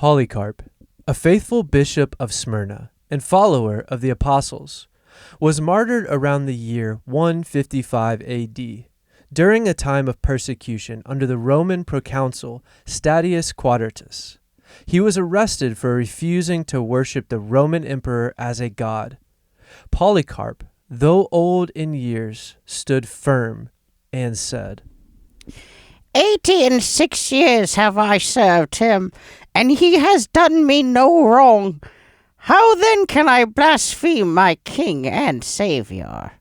Polycarp, a faithful bishop of Smyrna and follower of the apostles, was martyred around the year 155 AD during a time of persecution under the Roman proconsul Statius Quadratus. He was arrested for refusing to worship the Roman emperor as a god. Polycarp, though old in years, stood firm and said, 86 years have I served him, and he has done me no wrong. How then can I blaspheme my king and savior?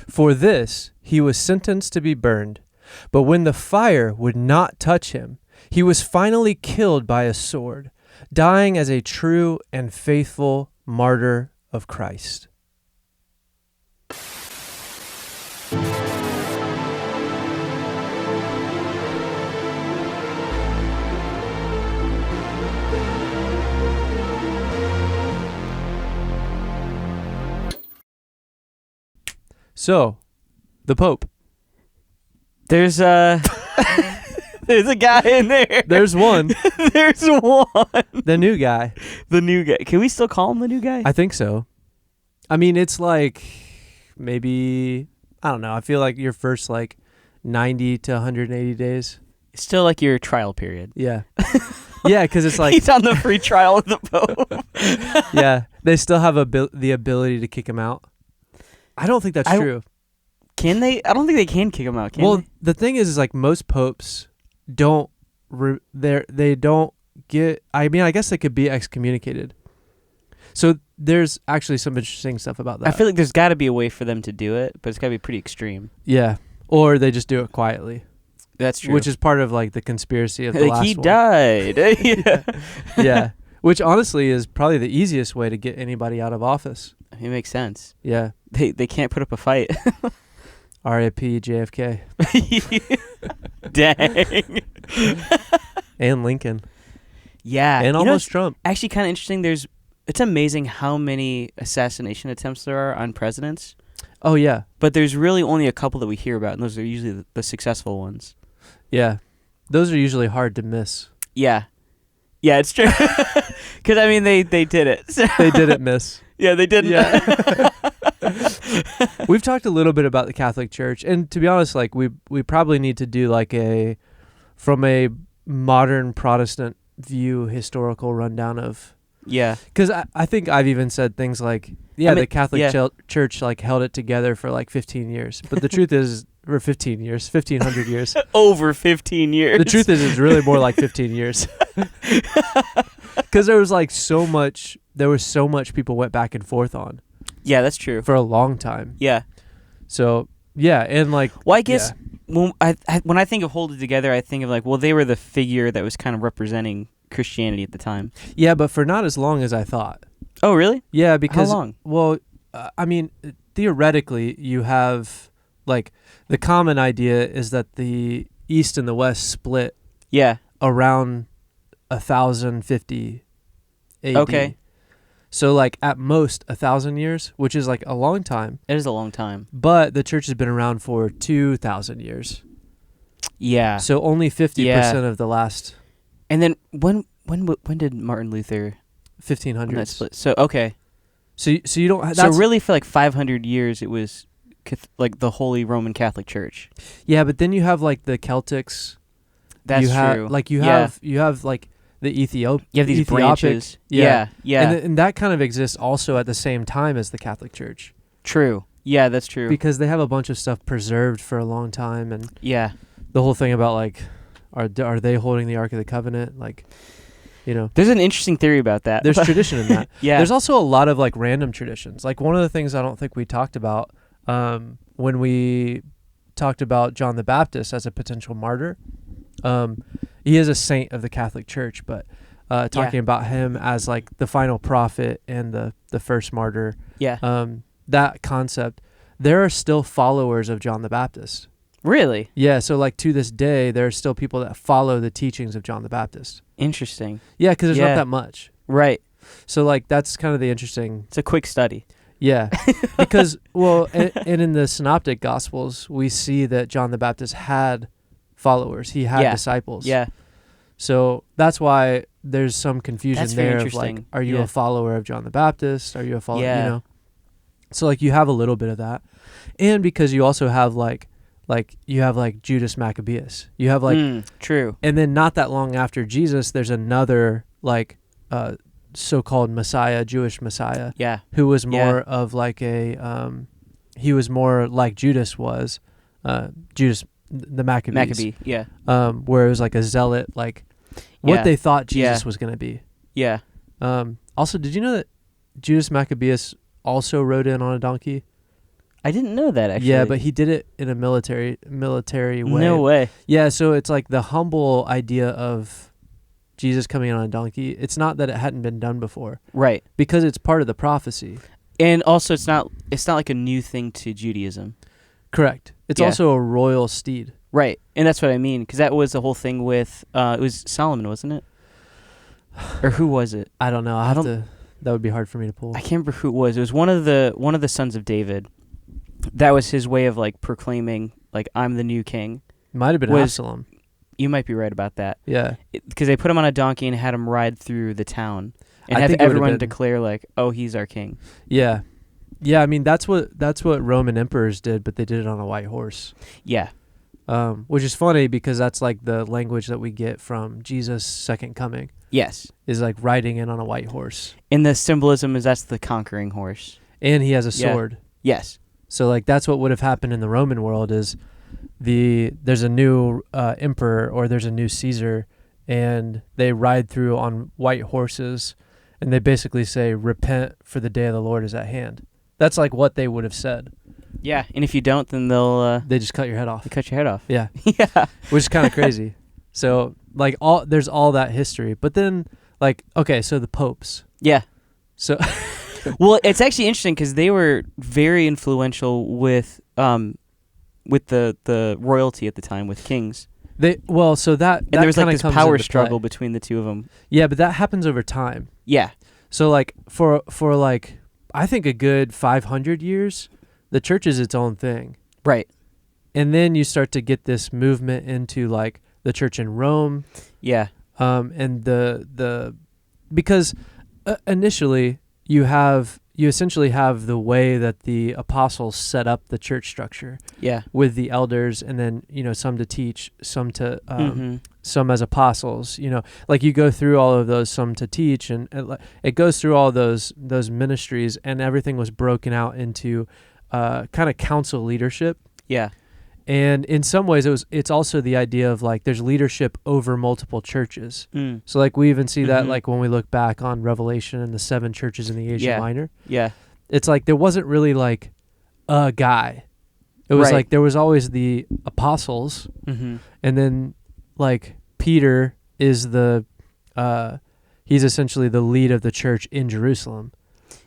For this he was sentenced to be burned, but when the fire would not touch him, he was finally killed by a sword, dying as a true and faithful martyr of Christ. So, the Pope. There's a guy in there. There's one. There's one. The new guy. The new guy. Can we still call him the new guy? I think so. I mean, it's like maybe, I don't know. I feel like your first 90 to 180 days. It's still like your trial period. Yeah. Yeah, because it's like... He's on the free trial of the Pope. Yeah. They still have the ability to kick him out. I don't think that's true. Can they? I don't think they can kick him out. Can they? The thing is most popes don't. They don't get. I mean, I guess they could be excommunicated. So there's actually some interesting stuff about that. I feel like there's got to be a way for them to do it, but it's got to be pretty extreme. Yeah, or they just do it quietly. That's true. Which is part of the conspiracy of the last he one. died. Yeah. Yeah. Which honestly is probably the easiest way to get anybody out of office. It makes sense. Yeah. They can't put up a fight. R.I.P. JFK. Dang. And Lincoln. Yeah. And almost Trump. Actually kind of interesting. It's amazing how many assassination attempts there are on presidents. Oh, yeah. But there's really only a couple that we hear about, and those are usually the successful ones. Yeah. Those are usually hard to miss. Yeah. Yeah, it's true. Because, I mean, they did it. So. They didn't miss. Yeah, they didn't. Yeah. We've talked a little bit about the Catholic Church, and to be honest, we probably need to do from a modern Protestant view historical rundown of. Yeah. Because I think I've even said things the Catholic Church held it together for 15 years, but the truth is, for 15 years, 1,500 years. Over 15 years. The truth is, it's really more like 15 years. Because there was so much people went back and forth on. Yeah, that's true. For a long time. Yeah. So, yeah, and Well, I guess when I think of hold it together, I think of they were the figure that was kind of representing Christianity at the time. Yeah, but for not as long as I thought. Oh, really? Yeah, because... How long? Well, I mean, theoretically, you have, the common idea is that the East and the West split around 1050 AD. Okay. So, at most 1,000 years, which is, a long time. It is a long time. But the church has been around for 2,000 years. Yeah. So only 50% of the last... And then when did Martin Luther... 1500s. Split? So, okay. So you don't... So really for 500 years it was the Holy Roman Catholic Church. Yeah, but then you have the Celtics. That's true. You have the Ethiopic. You have these branches. Yeah. And that kind of exists also at the same time as the Catholic Church. True. Yeah, that's true. Because they have a bunch of stuff preserved for a long time, and the whole thing about are they holding the Ark of the Covenant? There's an interesting theory about that. There's tradition in that. Yeah. There's also a lot of random traditions. One of the things I don't think we talked about when we talked about John the Baptist as a potential martyr. He is a saint of the Catholic Church, but talking about him as the final prophet and the first martyr. Yeah. That concept, there are still followers of John the Baptist. Really? Yeah, so to this day, there are still people that follow the teachings of John the Baptist. Interesting. Yeah, because there's not that much. Right. So that's kind of the interesting... It's a quick study. Yeah, because, and in the Synoptic Gospels, we see that John the Baptist had followers. He had disciples. Yeah. So that's why there's some confusion That's very there of like, interesting. are you Yeah. a follower of John the Baptist? Are you a follower? Yeah. You know. So like you have a little bit of that, and because you also have like you have like Judas Maccabeus. You have like, true. and then not that long after Jesus, there's another like so-called Messiah, Jewish Messiah, Yeah. who was Yeah. more of like a he was more like Judas was, Judas the Maccabees. Maccabee. Yeah. Where it was like a zealot, like what Yeah. they thought Jesus Yeah. was going to be. Yeah. Also, did you know that Judas Maccabeus also rode in on a donkey? I didn't know that actually. Yeah, but he did it in a military way. No way. Yeah, so it's like the humble idea of Jesus coming on a donkey. It's not that it hadn't been done before, Right. because it's part of the prophecy. And also, it's not like a new thing to Judaism. Correct. It's Yeah. also a royal steed. Right. And that's what I mean, because that was the whole thing with it was Solomon, wasn't it? Or who was it? I don't know. I don't- That would be hard for me to pull. I can't remember who it was. It was one of the sons of David. That was his way of like proclaiming, like, I'm the new king. Might have been was- Absalom. You might be right about that. Yeah. Because they put him on a donkey and had him ride through the town and I had think it would've everyone been- declare like, "Oh, he's our king." Yeah. Yeah, I mean that's what Roman emperors did, but they did it on a white horse. Yeah. Which is funny because that's like the language that we get from Jesus' second coming, Yes. is like riding in on a white horse. And the symbolism is that's the conquering horse. And he has a Yeah. sword. Yes. So like that's what would have happened in the Roman world is there's a new emperor or there's a new Caesar, and they ride through on white horses, and they basically say, "Repent, for the day of the Lord is at hand." That's like what they would have said. Yeah. And if you don't, then they'll They just cut your head off. cut your head off. Yeah, Yeah. which is kind of crazy. So like there's all that history, but then like okay, so the popes. Yeah. So Well, it's actually interesting because they were very influential with the royalty at the time, with kings. so that And there was like kinda this comes power into struggle play. between the two of them. Yeah, but that happens over time. Yeah. So like for like I think a good 500 years, the church is its own thing. Right. And then you start to get this movement into like the church in Rome, Yeah. and the because initially you essentially have the way that the apostles set up the church structure Yeah. with the elders, and then some to teach, some to Mhm. some as apostles. Like you go through all of those, some to teach, and it goes through all those ministries, and everything was broken out into kind of council leadership. Yeah. And in some ways, it's also the idea of like there's leadership over multiple churches. Mm. So like we even see that Mhm. like when we look back on Revelation and the 7 churches in the Asia Yeah. Minor, Yeah. it's like there wasn't really like a guy. It was Right. like there was always the apostles, Mm-hmm. and then like Peter is he's essentially the lead of the church in Jerusalem.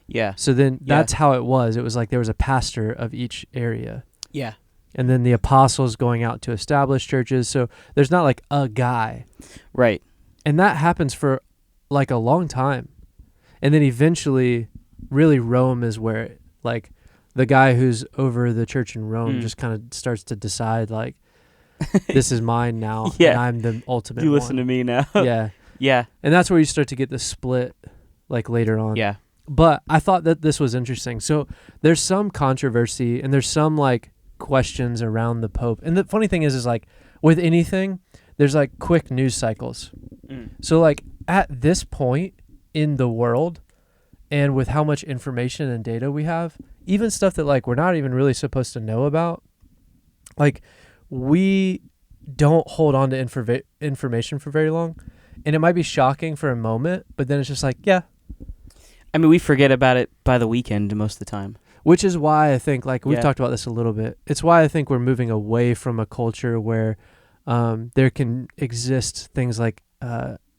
Yeah. So then Yeah. that's how it was. It was like there was a pastor of each area. Yeah. And then the apostles going out to establish churches. So there's not like a guy. Right. And that happens for like a long time. And then eventually, really Rome is where like the guy who's over the church in Rome just kind of starts to decide like, this is mine now. Yeah. And I'm the ultimate You listen one. to me now. Yeah. Yeah. And that's where you start to get the split like later on. Yeah. But I thought that this was interesting. So there's some controversy and there's some like questions around the Pope. And the funny thing is like with anything, there's like quick news cycles. Mm. So like at this point in the world, and with how much information and data we have, even stuff that like we're not even really supposed to know about, like we don't hold on to information for very long. And it might be shocking for a moment, but then it's just like, yeah. I mean, we forget about it by the weekend most of the time. Which is why I think, like, we've Yeah. talked about this a little bit. It's why I think we're moving away from a culture where there can exist things like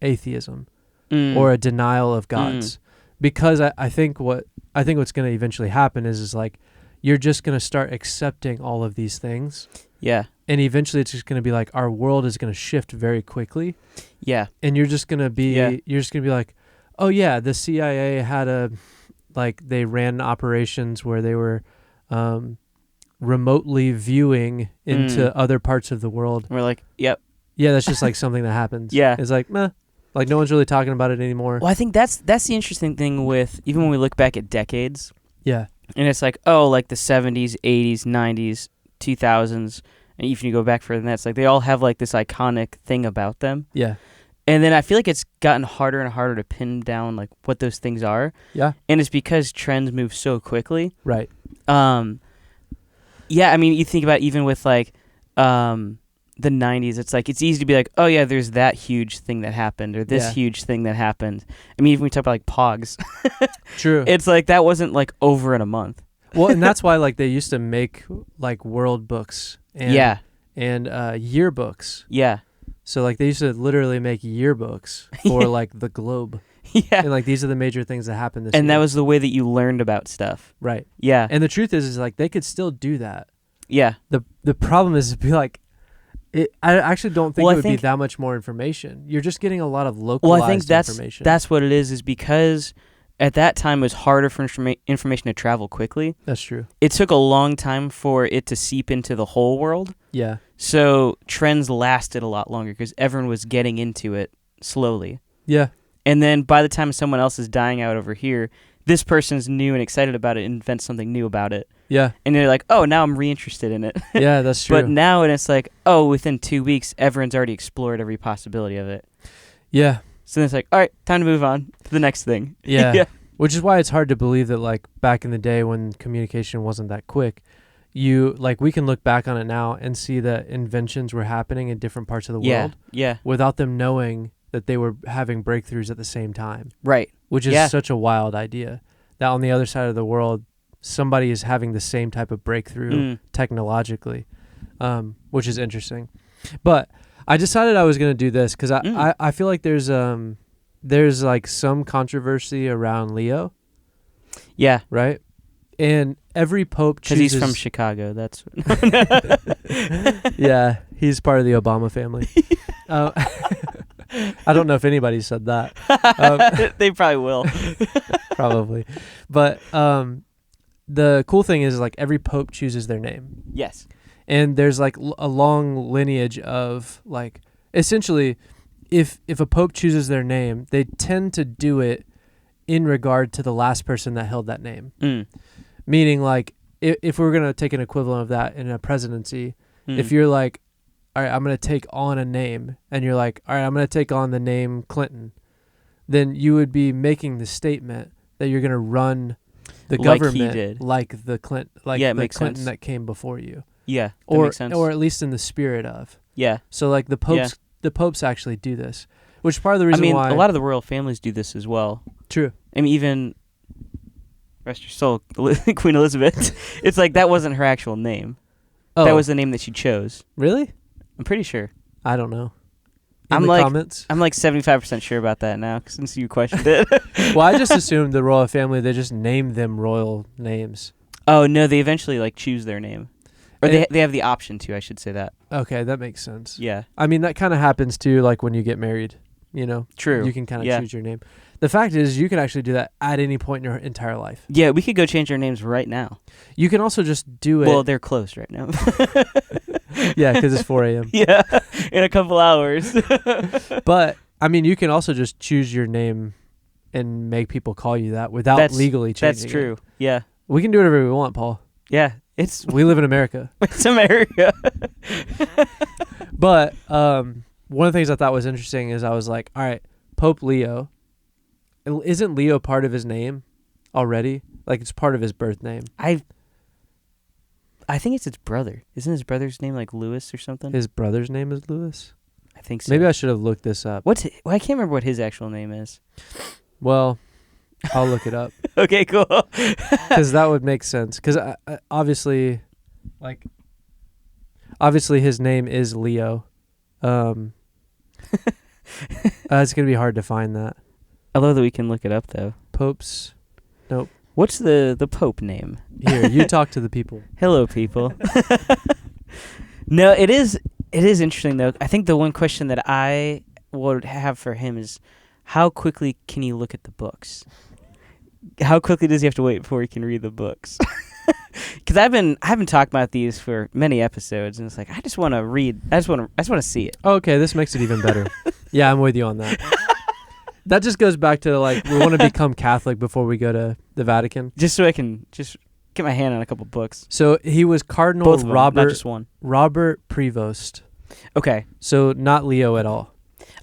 atheism or a denial of gods. Because I think what's going to eventually happen is like you're just going to start accepting all of these things. Yeah. And eventually it's just going to be like our world is going to shift very quickly. Yeah. And you're just going to be like, oh yeah, the CIA had they ran operations where they were remotely viewing into other parts of the world. We're like, yep. Yeah, that's just like something that happens. Yeah. It's like, meh. Like no one's really talking about it anymore. Well, I think that's the interesting thing with, even when we look back at decades, Yeah. and it's like, oh, like the 70s, 80s, 90s, 2000s, and even if you go back further than that, it's like they all have like this iconic thing about them. Yeah. And then I feel like it's gotten harder and harder to pin down like what those things are. Yeah. And it's because trends move so quickly. Right. Yeah, I mean, you think about even with like the 90s, it's like it's easy to be like, oh yeah, there's that huge thing that happened or this huge thing that happened. I mean, even we talk about like Pogs. True. It's like that wasn't like over in a month. Well, and that's why like they used to make like world books and yearbooks. Yeah. So like they used to literally make yearbooks for like the globe. Yeah. And like these are the major things that happened this year. And that was the way that you learned about stuff. Right. Yeah. And the truth is like they could still do that. Yeah. The problem is to be like I actually don't think Well, it would be that much more information. You're just getting a lot of localized well, I think information. that's what it is because at that time it was harder for information to travel quickly. That's true. It took a long time for it to seep into the whole world. Yeah. So trends lasted a lot longer because everyone was getting into it slowly. Yeah. And then by the time someone else is dying out over here, this person's new and excited about it and invents something new about it. Yeah. And they're like, oh, now I'm reinterested in it. Yeah, that's true. But now it's like, oh, within 2 weeks, everyone's already explored every possibility of it. Yeah. So then it's like, all right, time to move on to the next thing. Yeah. Yeah. Which is why it's hard to believe that like back in the day when communication wasn't that quick, we can look back on it now and see that inventions were happening in different parts of the world without them knowing that they were having breakthroughs at the same time. Right. Which is such a wild idea that on the other side of the world, somebody is having the same type of breakthrough technologically, which is interesting. But I decided I was going to do this because I feel like there's like some controversy around Leo. Yeah. Right? And every pope chooses... Because he's from Chicago. That's... Yeah, he's part of the Obama family. I don't know if anybody said that. They probably will. Probably. But the cool thing is like every pope chooses their name. Yes. And there's like a long lineage of like essentially if a pope chooses their name, they tend to do it in regard to the last person that held that name. Meaning like if we were going to take an equivalent of that in a presidency, if you're like, all right, I'm going to take on a name, and you're like, all right, I'm going to take on the name Clinton, then you would be making the statement that you're going to run the government like the Clinton, like the Clinton that came before you. Yeah, that makes sense. Or at least in the spirit of. Yeah. So like the popes actually do this, which is part of the reason why. I mean, a lot of the royal families do this as well. True. I mean, even rest your soul, Queen Elizabeth. It's like that wasn't her actual name. Oh. That was the name that she chose. Really? I'm pretty sure. I don't know. Comments? I'm like 75% sure about that now since you questioned it. Well, I just assumed the royal family, they just named them royal names. Oh, no, they eventually like choose their name. Or they have the option to, I should say that. Okay, that makes sense. Yeah. I mean, that kind of happens too, like when you get married, you know? True. You can kind of choose your name. The fact is, you can actually do that at any point in your entire life. Yeah, we could go change our names right now. You can also just do it. Well, they're closed right now. Yeah, because it's 4 a.m. Yeah, in a couple hours. But, I mean, you can also just choose your name and make people call you that without legally changing it. That's true, yeah. We can do whatever we want, Paul. Yeah. We live in America. It's America. But one of the things I thought was interesting is I was like, all right, Pope Leo. Isn't Leo part of his name already? Like it's part of his birth name. I think it's his brother. Isn't his brother's name like Louis or something? His brother's name is Louis? I think so. Maybe I should have looked this up. I can't remember what his actual name is. Well, I'll look it up. Okay, cool. Because that would make sense. Because obviously his name is Leo. It's going to be hard to find that. I love that we can look it up, though. Popes. Nope. What's the Pope name? Here, you talk to the people. Hello, people. No, it is interesting, though. I think the one question that I would have for him is, how quickly can he look at the books? How quickly does he have to wait before he can read the books? Because I've been talking about these for many episodes, and it's like I just want to read. I just want to see it. Okay, this makes it even better. Yeah, I'm with you on that. That just goes back to like we want to become Catholic before we go to the Vatican. Just so I can just get my hand on a couple books. So he was Cardinal Both of them, Robert, not just one. Robert Prevost. Okay. So not Leo at all.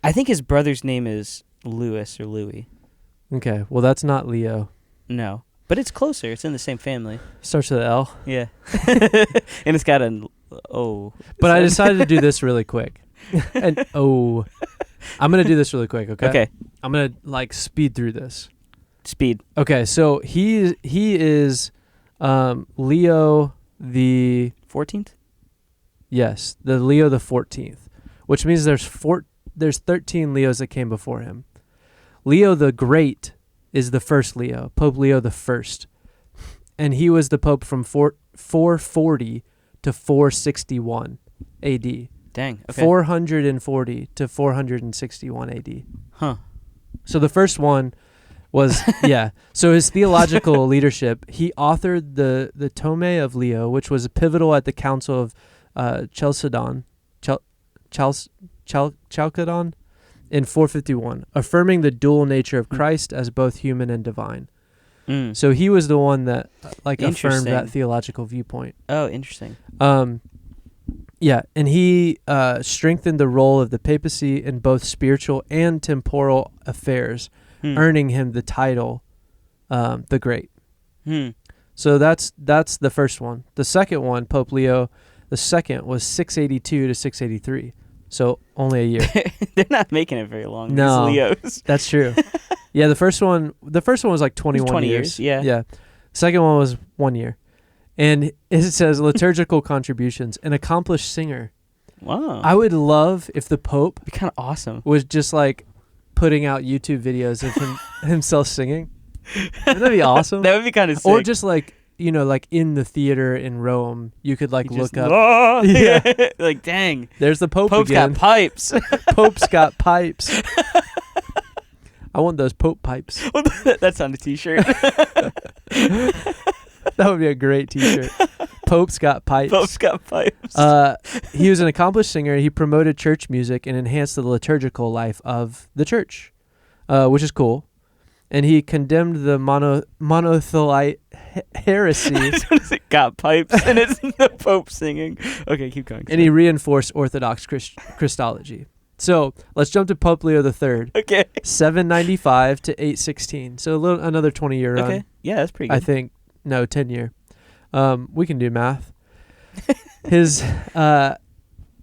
I think his brother's name is Louis or Louis. Okay, well that's not Leo. No. But it's closer. It's in the same family. Starts with an L. Yeah. And it's got an O. But I decided to do this really quick. And I'm going to do this really quick, okay? Okay. I'm going to like speed through this. Speed. Okay, so he is Leo the 14th? Yes, the Leo the 14th, which means there's 13 Leos that came before him. Leo the Great is the first Leo, Pope Leo the First, and he was the Pope from 440 to 461 A.D. Dang. Okay. 440 to 461 A.D. Huh. So the first one was So his theological leadership, he authored the Tome of Leo, which was pivotal at the Council of Chalcedon in 451, affirming the dual nature of Christ as both human and divine. So he was the one that affirmed that theological viewpoint. Oh, interesting. Yeah, and he strengthened the role of the papacy in both spiritual and temporal affairs, earning him the title the Great. So that's the first one. The second one, Pope Leo the Second, was 682 to 683. So only a year. They're not making it very long. No, these Leos. That's true. Yeah, the first one was like 21 20 years. Yeah. Yeah. Second one was 1 year. And it says liturgical contributions, an accomplished singer. Wow. I would love if the Pope It'd be kind of awesome. was just like putting out YouTube videos of himself singing. Wouldn't that be awesome? That would be kind of sick. Or just like, like in the theater in Rome, you could like look up. Yeah. Like, dang. There's the Pope Pope's again. got pipes. Pope's got pipes. I want those Pope pipes. That's on the t-shirt. That would be a great t-shirt. Pope's got pipes. Pope's got pipes. He was an accomplished singer. He promoted church music and enhanced the liturgical life of the church, which is cool. And he condemned the monothelite heresy. It got pipes, and it's the Pope singing. Okay, keep going. And he reinforced Orthodox Christology. So let's jump to Pope Leo III. Okay. 795 to 816. So another 20-year run. Okay. Yeah, that's pretty good. I think. No, 10-year. We can do math.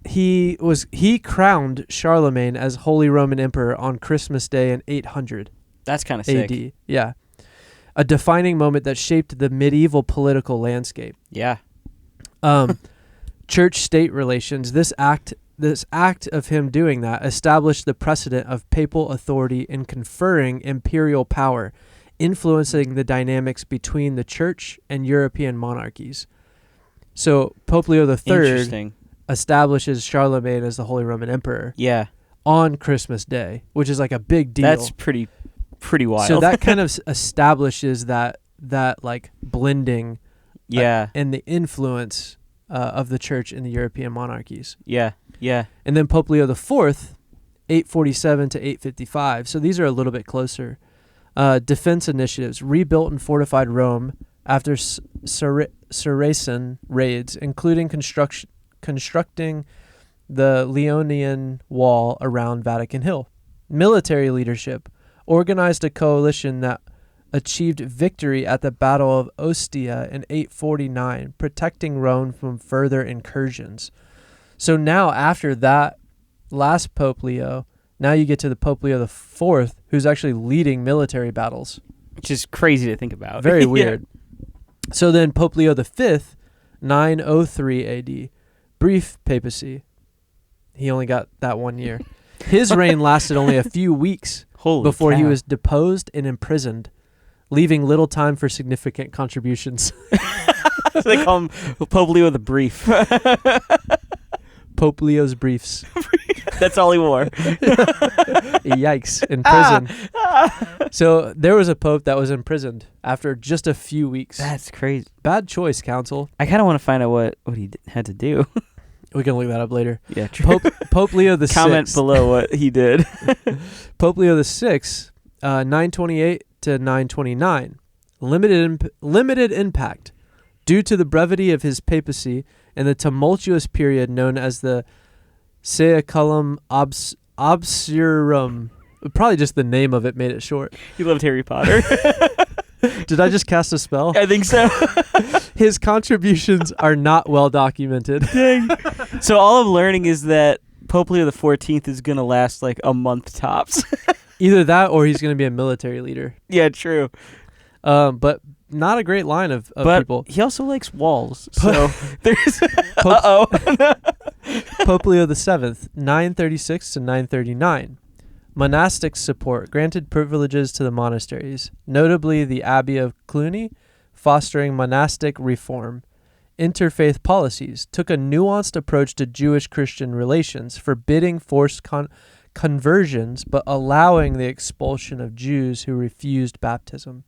He crowned Charlemagne as Holy Roman Emperor on Christmas Day in 800. That's kind of sick. AD. Yeah. A defining moment that shaped the medieval political landscape. Yeah. Church-state relations. This act of him doing that established the precedent of papal authority in conferring imperial power, influencing the dynamics between the church and European monarchies. So Pope Leo III establishes Charlemagne as the Holy Roman Emperor. Yeah. On Christmas Day, which is like a big deal. That's pretty wild. So that kind of establishes that like blending and the influence of the church in the European monarchies. Yeah. Yeah. And then Pope Leo IV, 847 to 855. So these are a little bit closer. Defense initiatives, rebuilt and fortified Rome after Saracen raids, including constructing the Leonian Wall around Vatican Hill. Military leadership, organized a coalition that achieved victory at the Battle of Ostia in 849, protecting Rome from further incursions. So now after that last Pope Leo, now you get to the Pope Leo IV, who's actually leading military battles. Which is crazy to think about. Very weird. So then Pope Leo V, 903 AD, brief papacy. He only got that 1 year. His reign lasted only a few weeks before he was deposed and imprisoned, leaving little time for significant contributions. So they call him Pope Leo the Brief. Pope Leo's briefs. That's all he wore. Yikes! In prison. So there was a pope that was imprisoned after just a few weeks. That's crazy. Bad choice, council. I kind of want to find out what he had to do. We can look that up later. Yeah, true. Pope Leo the Comment Sixth. below what he did. Pope Leo the Sixth, 928 to 929, limited impact, due to the brevity of his papacy and the tumultuous period known as the Saeculum Obscurum. Probably just the name of it made it short. He loved Harry Potter. Did I just cast a spell? I think so. His contributions are not well documented. Dang. So all I'm learning is that Pope Leo the 14th is going to last like a month tops. Either that or he's going to be a military leader. Yeah, true. But not a great line of people. He also likes walls. So there's... Pope Leo the Seventh, 936 to 939. Monastic support granted privileges to the monasteries, notably the Abbey of Cluny, fostering monastic reform. Interfaith policies took a nuanced approach to Jewish-Christian relations, forbidding forced conversions but allowing the expulsion of Jews who refused baptism.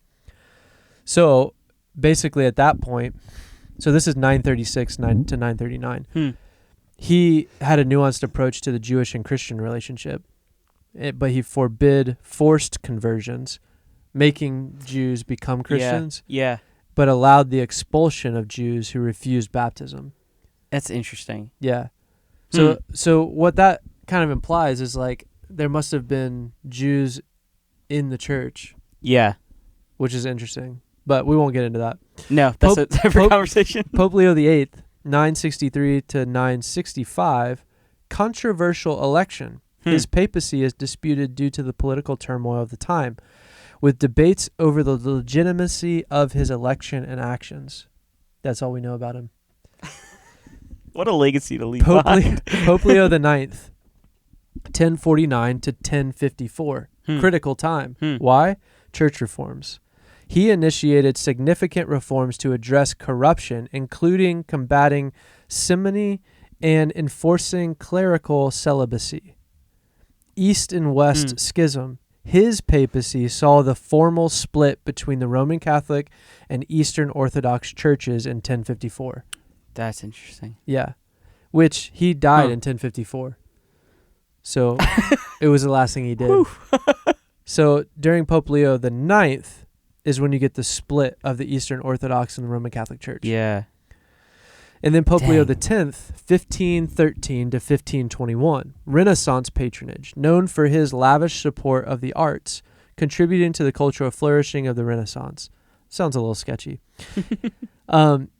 So basically at that point, so this is 936 to 939, he had a nuanced approach to the Jewish and Christian relationship. But he forbid forced conversions, making Jews become Christians. Yeah. But allowed the expulsion of Jews who refused baptism. That's interesting. Yeah. So what that kind of implies is like there must have been Jews in the church. Yeah. Which is interesting. But we won't get into that. No, that's a different conversation. Pope Leo VIII, 963 to 965, controversial election. His papacy is disputed due to the political turmoil of the time, with debates over the legitimacy of his election and actions. That's all we know about him. What a legacy to leave behind. Pope Leo IX, 1049 to 1054. Critical time. Why? Church reforms. He initiated significant reforms to address corruption, including combating simony and enforcing clerical celibacy. East and West schism. His papacy saw the formal split between the Roman Catholic and Eastern Orthodox churches in 1054. That's interesting. Yeah. Which he died in 1054. So it was the last thing he did. So during Pope Leo the Ninth is when you get the split of the Eastern Orthodox and the Roman Catholic Church. Yeah. And then Pope Leo X, 1513 to 1521, Renaissance patronage, known for his lavish support of the arts, contributing to the cultural flourishing of the Renaissance. Sounds a little sketchy.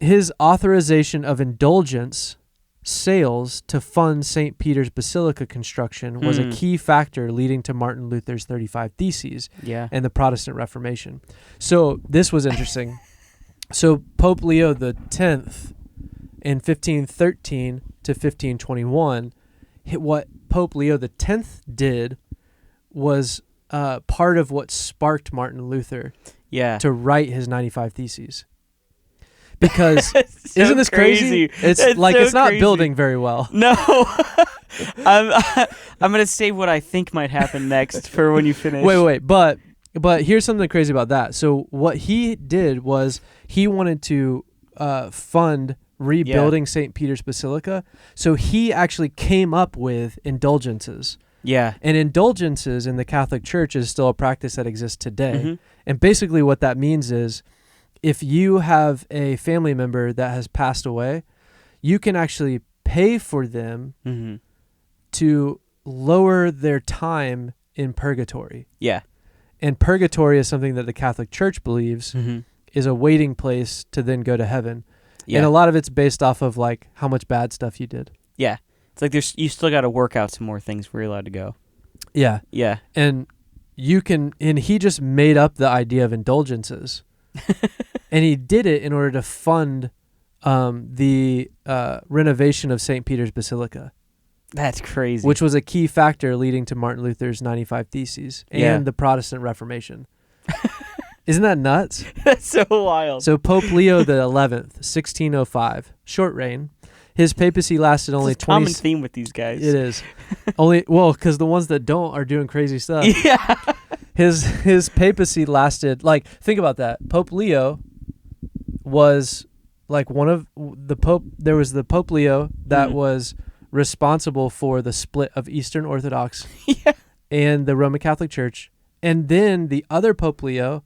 His authorization of indulgence sales to fund St. Peter's Basilica construction was a key factor leading to Martin Luther's 35 Theses and the Protestant Reformation. So this was interesting. So Pope Leo X, in 1513 to 1521, what Pope Leo X did was part of what sparked Martin Luther to write his 95 Theses. Because so isn't this crazy? It's like so it's not building very well. No. I'm going to save what I think might happen next for when you finish. Wait. But here's something crazy about that. So what he did was he wanted to fund rebuilding St. Peter's Basilica. So he actually came up with indulgences. Yeah. And indulgences in the Catholic Church is still a practice that exists today. And basically what that means is if you have a family member that has passed away, you can actually pay for them to lower their time in purgatory. Yeah. And purgatory is something that the Catholic Church believes is a waiting place to then go to heaven. Yeah. And a lot of it's based off of like how much bad stuff you did. Yeah. It's like you still got to work out some more things where you're allowed to go. Yeah. Yeah. And he just made up the idea of indulgences. And he did it in order to fund the renovation of St. Peter's Basilica. That's crazy. Which was a key factor leading to Martin Luther's 95 Theses and the Protestant Reformation. Isn't that nuts? That's so wild. So Pope Leo XI, 1605, short reign. His papacy lasted only It's a common 20. theme with these guys. It is because the ones that don't are doing crazy stuff. Yeah. His papacy lasted, like, think about that. Pope Leo was like one of the Pope. There was the Pope Leo that was responsible for the split of Eastern Orthodox and the Roman Catholic Church, and then the other Pope Leo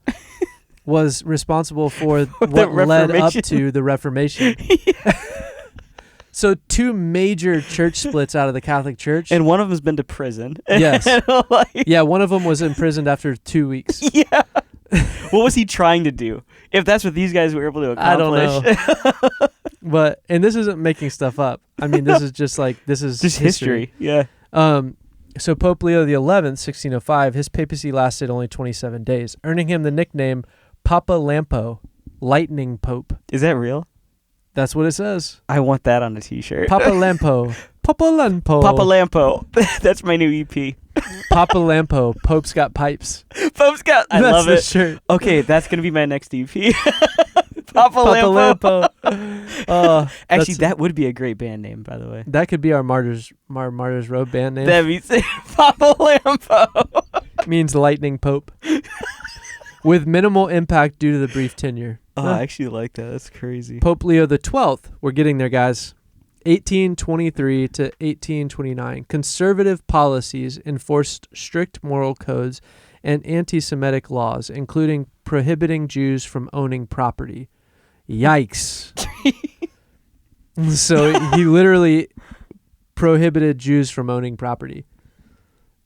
was responsible for what led up to the Reformation. So 2 major church splits out of the Catholic Church. And one of them's been to prison. Yes. Yeah, one of them was imprisoned after 2 weeks. Yeah. What was he trying to do? If that's what these guys were able to accomplish. I don't know. And this isn't making stuff up. I mean, this is just history. Yeah. So Pope Leo XI, 1605, his papacy lasted only 27 days, earning him the nickname Papa Lampo, Lightning Pope. Is that real? That's what it says. I want that on a t-shirt. Papa Lampo. Papa Lampo. Papa Lampo. That's my new EP. Papa Lampo. Pope's got pipes. Pope's got. I love That's it. the shirt. Okay, that's gonna be my next EP. Papa Lampo. Actually, that would be a great band name, by the way. That could be our Martyrs Road band name. That'd be sick. Papa Lampo. Means lightning pope. With minimal impact due to the brief tenure. Oh, I actually like that. That's crazy. Pope Leo XII, we're getting there, guys. 1823 to 1829. Conservative policies enforced strict moral codes and anti-Semitic laws, including prohibiting Jews from owning property. Yikes. So he literally prohibited Jews from owning property.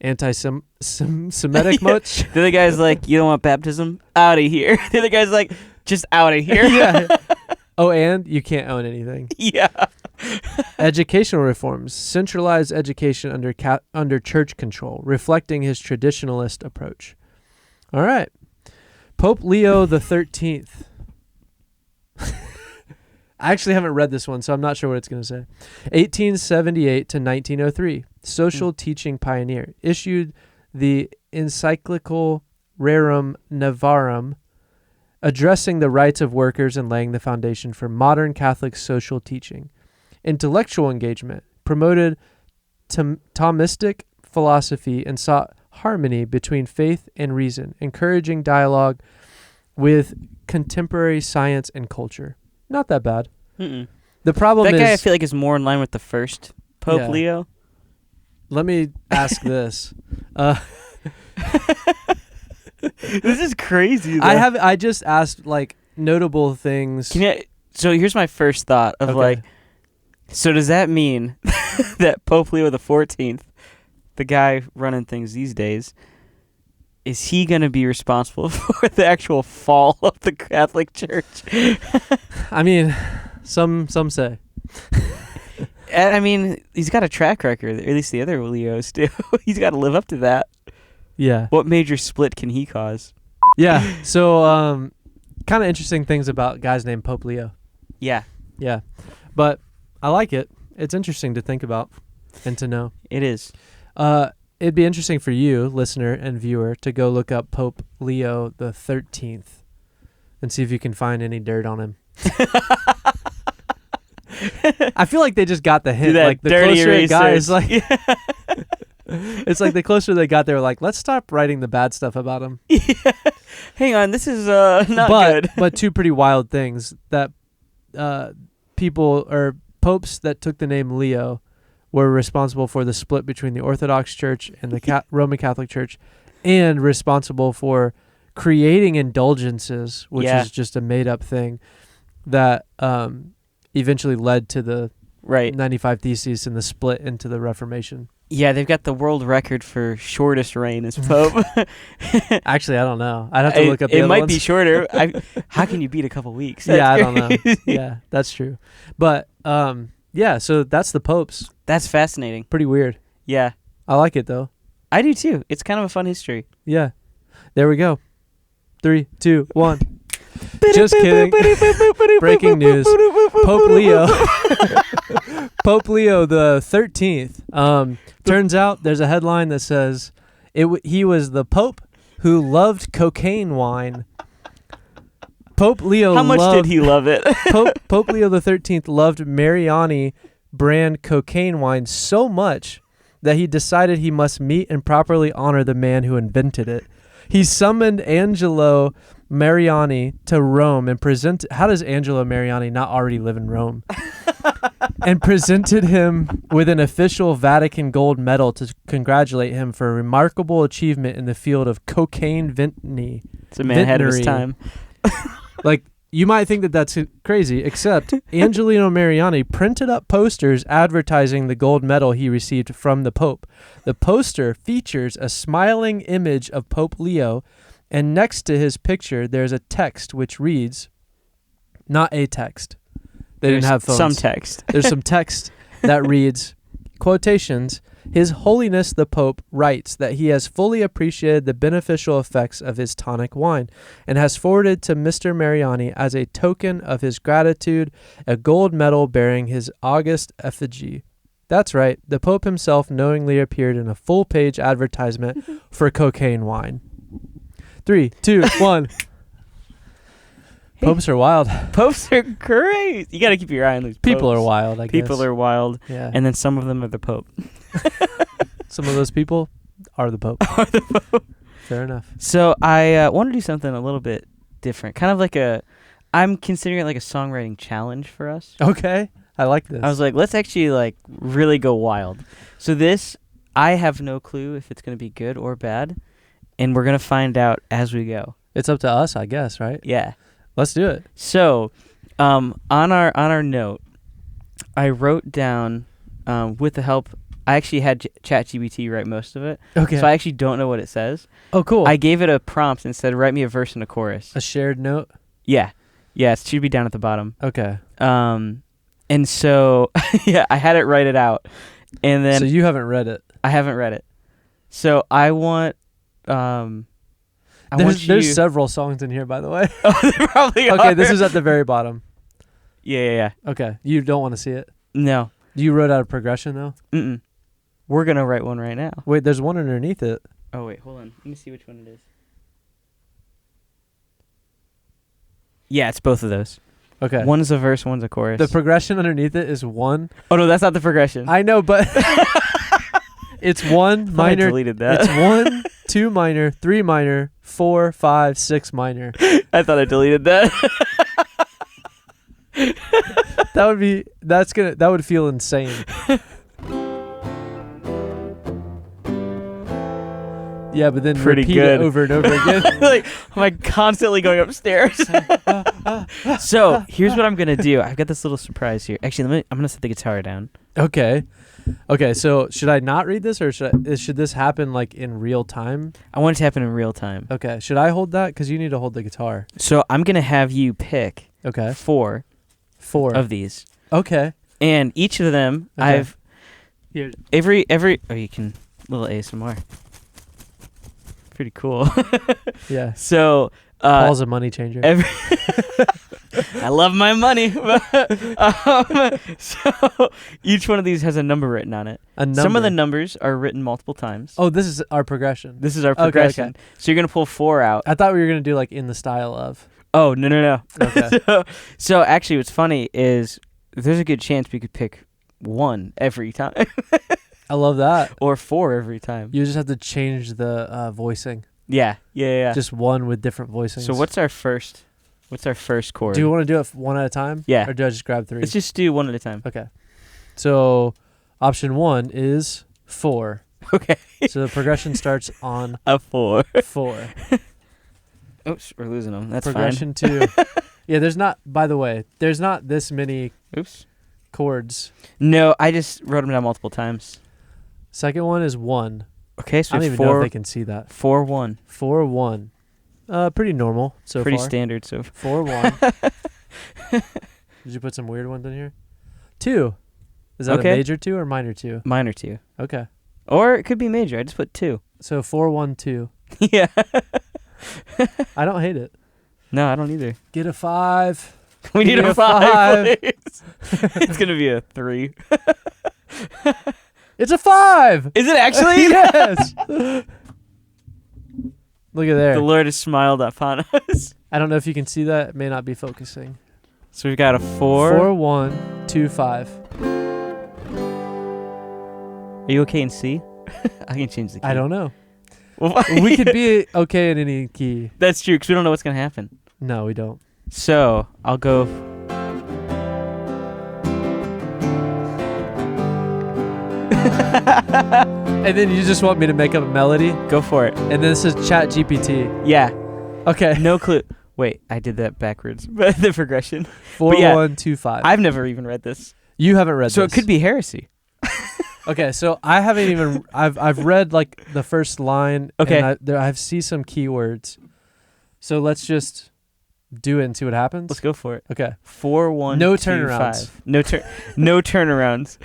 Anti-Semitic much? The other guy's like, you don't want baptism? Out of here. The other guy's like, just out of here. Yeah. Oh, and you can't own anything. Yeah. Educational reforms. Centralized education under church control, reflecting his traditionalist approach. All right. Pope Leo XIII. I actually haven't read this one, so I'm not sure what it's going to say. 1878 to 1903. Social teaching pioneer. Issued the encyclical Rerum Novarum, addressing the rights of workers and laying the foundation for modern Catholic social teaching. Intellectual engagement. Promoted Thomistic philosophy and sought harmony between faith and reason, encouraging dialogue with contemporary science and culture. Not that bad. Mm-mm. The problem is... That guy, I feel like, is more in line with the first Pope Leo. Let me ask this. This is crazy, though. I just asked, like, notable things. So here's my first thought of, so does that mean that Pope Leo XIV, the guy running things these days, is he going to be responsible for the actual fall of the Catholic Church? I mean, some say. I mean, he's got a track record, or at least the other Leos do. He's got to live up to that. Yeah. What major split can he cause? Yeah. So, kind of interesting things about guys named Pope Leo. Yeah. Yeah. But I like it. It's interesting to think about and to know. It is. It'd be interesting for you, listener and viewer, to go look up Pope Leo XIII and see if you can find any dirt on him. I feel like they just got the hint. Like the closer it got, it's like it's like the closer they got, they were like, let's stop writing the bad stuff about him. Yeah. Hang on, this is not good. But 2 pretty wild things that people or popes that took the name Leo were responsible for the split between the Orthodox Church and the Roman Catholic Church, and responsible for creating indulgences, which is just a made-up thing that eventually led to the 95 Theses and the split into the Reformation. Yeah, they've got the world record for shortest reign as Pope. Actually, I don't know. I'd have to look up the other ones. It might ones. be shorter. How can you beat a couple weeks? Yeah, I don't know. Yeah, that's true. But, yeah, so that's the popes. That's fascinating. Pretty weird. Yeah. I like it, though. I do, too. It's kind of a fun history. Yeah. There we go. 3, 2, 1. Just kidding. Breaking news. Pope Leo. Pope Leo the 13th. Turns out there's a headline that says he was the Pope who loved cocaine wine. Pope Leo. How much did he love it? Pope Leo the 13th loved Mariani brand cocaine wine so much that he decided he must meet and properly honor the man who invented it. He summoned Angelo Mariani to Rome and how does Angelo Mariani not already live in Rome? And presented him with an official Vatican gold medal to congratulate him for a remarkable achievement in the field of cocaine vintnery. It's a man ahead of his time. Like, you might think that that's crazy, except Angelino Mariani printed up posters advertising the gold medal he received from the Pope. The poster features a smiling image of Pope Leo, and next to his picture, there's a text which reads, not a text. They didn't have phones. Some text. There's some text that reads, quotations, His Holiness the Pope writes that he has fully appreciated the beneficial effects of his tonic wine and has forwarded to Mr. Mariani as a token of his gratitude a gold medal bearing his august effigy. That's right. The Pope himself knowingly appeared in a full-page advertisement for cocaine wine. 3, 2, 1. Popes are wild. Popes are great. You got to keep your eye on these People popes. are wild, I guess. People are wild. Yeah. And then some of them are the Pope. Some of those people are the Pope. Are the Pope. Fair enough. So I want to do something a little bit different. Kind of like I'm considering it like a songwriting challenge for us. Okay. I like this. I was like, let's actually like really go wild. So this, I have no clue if it's going to be good or bad. And we're going to find out as we go. It's up to us, I guess, right? Yeah. Let's do it. So, on our note, I wrote down with the help. I actually had ChatGPT write most of it. Okay. So I actually don't know what it says. Oh, cool. I gave it a prompt and said, "Write me a verse and a chorus." A shared note? Yeah. It should be down at the bottom. Okay. And so yeah, I had it write it out, and then so you haven't read it. I haven't read it. So I want. There's several songs in here, by the way. Oh, they probably are. Okay, this is at the very bottom. Yeah. Okay, you don't want to see it? No. You wrote out a progression, though? Mm-mm. We're going to write one right now. Wait, there's one underneath it. Oh, wait, hold on. Let me see which one it is. Yeah, it's both of those. Okay. One's a verse, one's a chorus. The progression underneath it is 1. Oh, no, that's not the progression. I know, but it's 1 minor. I deleted that. It's 1, 2 minor, 3 minor, 4, 5, 6 minor. I thought I deleted that. That would feel insane. Yeah, but then Pretty repeat good. it over and over again. Like, am I constantly going upstairs? So here's what I'm gonna do. I've got this little surprise here. Actually, I'm gonna set the guitar down. Okay. So should I not read this, or should this happen like in real time? I want it to happen in real time. Okay. Should I hold that? Because you need to hold the guitar. So I'm gonna have you pick. Okay. 4 of these. Okay. And each of them, Okay. I've Here. every. Oh, you can little ASMR. Pretty cool. Yeah. So Paul's a money changer. I love my money. So each one of these has a number written on it. A number. Some of the numbers are written multiple times. Oh, this is our progression. This is our progression. Okay. So you're gonna pull 4 out. I thought we were gonna do like in the style of. Oh no. Okay. So actually, what's funny is there's a good chance we could pick 1 every time. I love that. Or 4 every time. You just have to change the voicing. Yeah. Just one with different voicings. So what's our first chord? Do you want to do it one at a time? Yeah. Or do I just grab 3? Let's just do 1 at a time. Okay. So option 1 is 4. Okay. So the progression starts on A 4. 4. Oops, we're losing them. That's Progression 2. Yeah, there's not this many fine. Oops. chords. No, I just wrote them down multiple times. Second one is 1. Okay, so I don't even know if they can see that. 4-1. 4, 1. Pretty normal so Pretty far. standard so far. 4, 1. Did you put some weird ones in here? 2. Is that Okay. a major 2 or minor 2? Minor 2. Okay. Or it could be major. I just put 2. So 4, 1, 2. Yeah. I don't hate it. No, I don't either. Get a 5. We need Give me a a 5, please. It's going to be a 3. It's a 5. Is it actually? Yes. Look at there. The Lord has smiled upon us. I don't know if you can see that. It may not be focusing. So we've got a 4. 4, 1, 2, 5. Are you okay in C? I can change the key. I don't know. Well, We could be okay in any key. That's true, because we don't know what's going to happen. No, we don't. So, I'll go... And then you just want me to make up a melody? Go for it. And this is Chat GPT. Yeah. Okay. No clue. Wait, I did that backwards. The progression. 4125. I've never even read this. You haven't read So this. it could be heresy. Okay, so I haven't even... I've read like the first line. Okay. And I see some keywords. So let's just do it and see what happens. Let's go for it. Okay. 4125. No turnarounds. No turnarounds.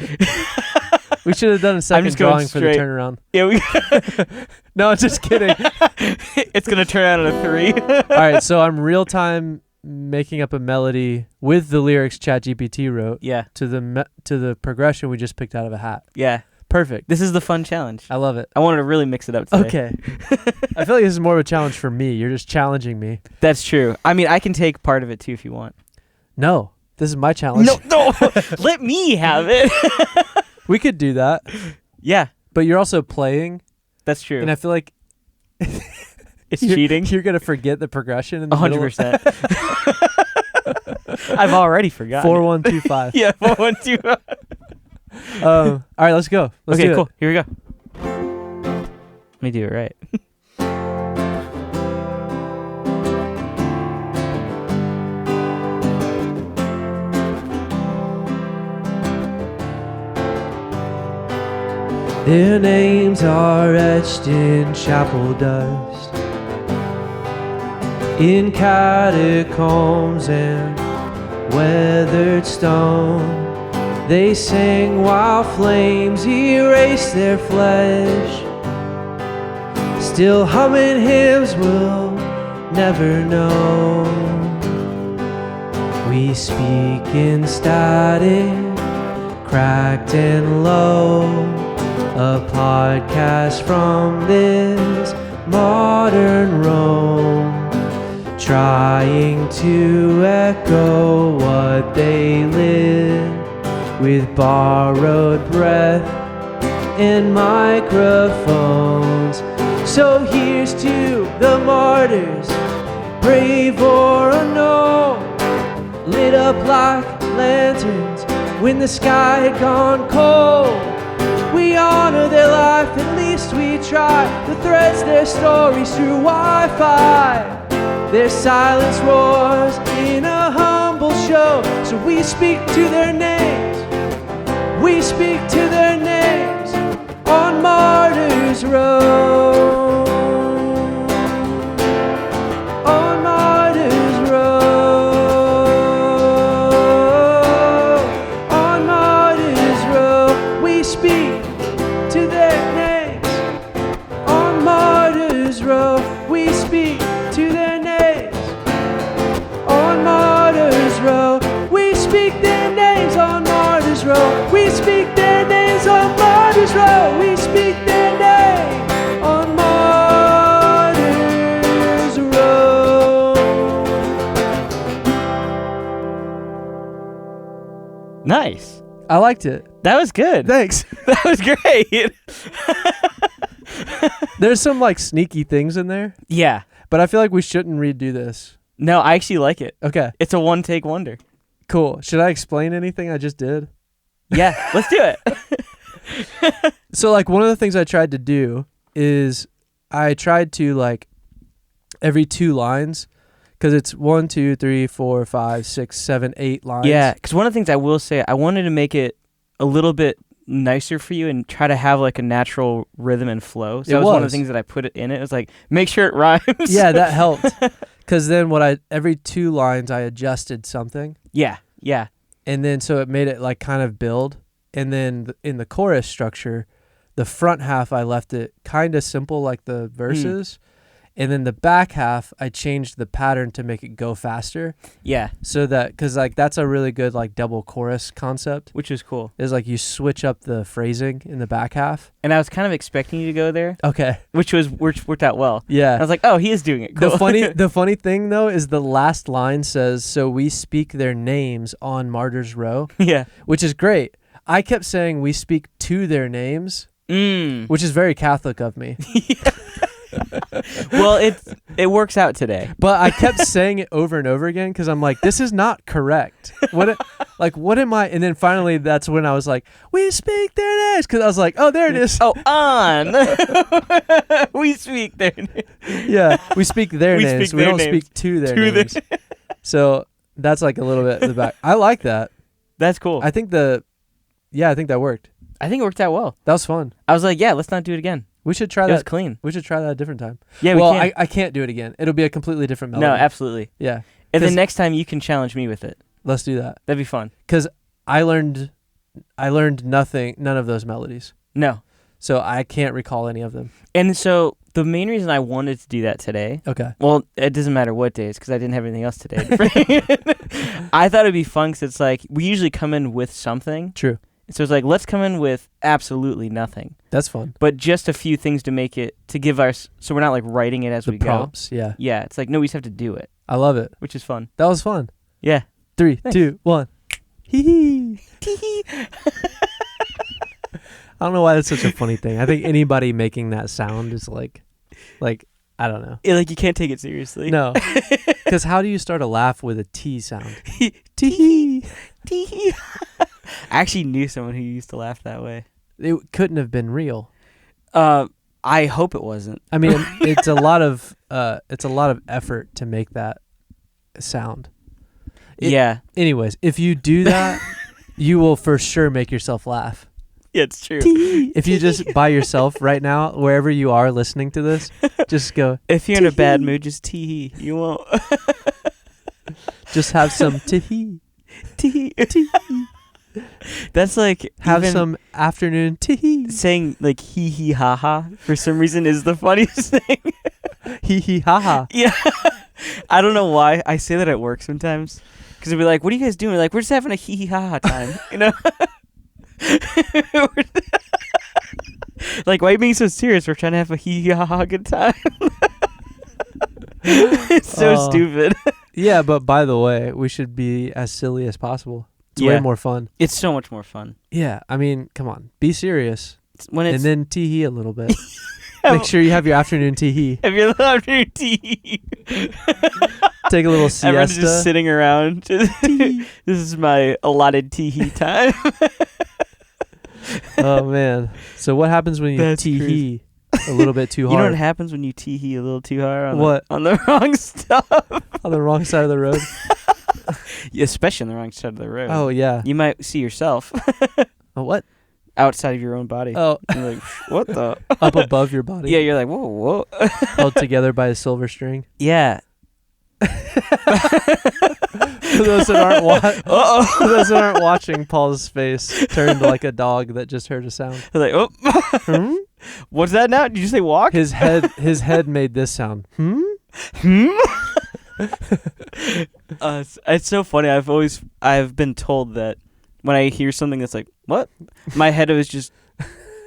We should have done a second just going drawing for the straight. turnaround. Yeah, No, just kidding. it's going to turn out on a 3. All right, so I'm real time making up a melody with the lyrics ChatGPT wrote Yeah. to the progression we just picked out of a hat. Yeah. Perfect. This is the fun challenge. I love it. I wanted to really mix it up today. Okay. I feel like this is more of a challenge for me. You're just challenging me. That's true. I mean, I can take part of it too if you want. No, this is my challenge. No. Let me have it. We could do that, Yeah, but you're also playing, that's true. and I feel like It's you're- cheating. You're gonna forget the progression in the middle. 100%. I've already forgotten. 4125. Yeah, 412. All right, let's go. Let's Okay, do cool. it. Here we go. Let me do it right. Their names are etched in chapel dust, in catacombs and weathered stone. They sang while flames erased their flesh. Still humming hymns we'll never know. We speak in static, cracked and low. A podcast from this modern Rome, trying to echo what they live with borrowed breath and microphones. So here's to the martyrs, brave or unknown, lit up like lanterns when the sky had gone cold. We honor their life, at least we try, to threads their stories through Wi-Fi. Their silence roars in a humble show, so we speak to their names. We speak to their names on Martyr's Row. On Martyr's Row. On Martyr's Row. We speak to their names on Martyr's Row. We speak to their names on Martyr's Row. We speak their names on Martyr's Row. We speak their names on Martyr's Row. We speak their name on Martyr's Row. Nice. I liked it. That was good. Thanks. That was great. There's some like sneaky things in there, Yeah. but I feel like we shouldn't redo this. No, I actually like it. Okay, It's a one-take wonder. cool. Should I explain anything I just did? Yeah, let's do it. So like one of the things I tried to do is I tried to like every 2 lines, because it's 1, 2, 3, 4, 5, 6, 7, 8 lines. Yeah, because one of the things I will say, I wanted to make it a little bit nicer for you and try to have like a natural rhythm and flow. So that was one of the things that I put it in it. It was like, make sure it rhymes. Yeah, that helped. Because then every 2 lines I adjusted something, Yeah. and then so it made it like kind of build. And then in the chorus structure, the front half I left it kind of simple like the verses. And then the back half, I changed the pattern to make it go faster. Yeah, So that, because like that's a really good like double chorus concept. which is cool. Is like you switch up the phrasing in the back half. And I was kind of expecting you to go there, Okay. which worked out well. I Yeah. was like, oh, he is doing it. Cool. The funny thing though is the last line says, "So we speak their names on Martyr's Row," Yeah. which is great. I kept saying we speak to their names, Mm. which is very Catholic of me. Well, it works out today. But I kept saying it over and over again because I'm like, this is not correct. What am I? And then finally, that's when I was like, we speak their names, because I was like, oh, there it is. Oh, on. We speak their names. Yeah, we speak their We names. speak We their don't names. speak to their To their- names. So that's like a little bit in the back. I like that. That's cool. I think that worked. I think it worked out well. That was fun. I was like, yeah, let's not do it again. We should try It was that. clean. We should try that a different time. Yeah, well, we can. I can't do it again. It'll be a completely different melody. No, absolutely. Yeah. And 'Cause- then next time you can challenge me with it. Let's do that. That'd be fun. Because I learned none of those melodies. No. So I can't recall any of them. And so the main reason I wanted to do that today, Okay. well, it doesn't matter what days because I didn't have anything else today. I thought it'd be fun because it's like we usually come in with something. True. So it's like, let's come in with absolutely nothing, That's fun. but just a few things to make it, to give us, so we're not like writing it as The we prompts. Yeah. go. Yeah, it's like, no, we just have to do it, I love it. which is fun. That was fun. Yeah. 3, Thanks. 2, 1. Hee hee. I don't know why that's such a funny thing. I think anybody making that sound is like, I don't know. Like you can't take it seriously. No. Because how do you start a laugh with a T sound? Tee. I actually knew someone who used to laugh that way. It couldn't have been real. I hope it wasn't. I mean, it's a lot of effort to make that sound. Yeah. Anyways, if you do that, you will for sure make yourself laugh. Yeah, it's true. If you just by yourself right now, wherever you are listening to this, just go. If you're in a bad Tee-hee. mood, just tee. You won't. Just have some tee. Tee. That's like Have even some afternoon tee. saying like hee hee ha ha for some reason is the funniest thing. Hee hee ha ha. Yeah. I don't know why I say that at work sometimes. Because they'll be like, what are you guys doing? Like, we're just having a hee hee ha ha time. You know? Like, why are you being so serious? We're trying to have a hee hee ha ha good time. It's so Oh. stupid. Yeah, but by the way, we should be as silly as possible. It's Yeah. way more fun. It's so much more fun. Yeah, I mean, come on, be serious, When it's and then tee hee a little bit. Make sure you have your afternoon tee hee. if you're after tea, Take a little everyone's siesta. just sitting around. Tee. This is my allotted tee time. Oh man! So what happens when you That's tee crazy. hee a little bit too You know hard what happens when you tee a little too hard on What? on the wrong stuff? on the wrong side of the road? Yeah, especially on the wrong side of the road. Oh yeah. You might see yourself Oh, what? outside of your own body. Oh, You're like, what the? up above your body. Yeah, you're like, whoa, whoa. Held together by a silver string. Yeah. For those that aren't Uh-oh. for those that aren't watching, Paul's face turned like a dog that just heard a sound. They're like, oh, Hmm? what's that now? Did you say walk? His head made this sound. Hmm? It's so funny. I've been told that when I hear something that's like, what? My head always just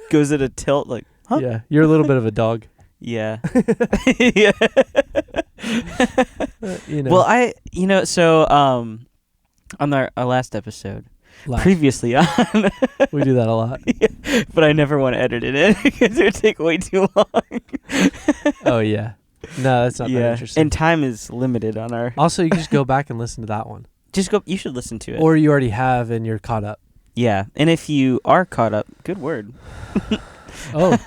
goes at a tilt, like, huh? Yeah, you're a little bit of a dog. Yeah. Yeah. You know. Well, so on our last episode, Laugh. previously on, We do that a lot. but I never want to edit it in because it would take way too long. Oh yeah. No, that's not that interesting. And time is limited on our. Also, you can just go back and listen to that one, Just go. You should listen to it. or you already have and you're caught up. Yeah, and if you are caught up, good word. Oh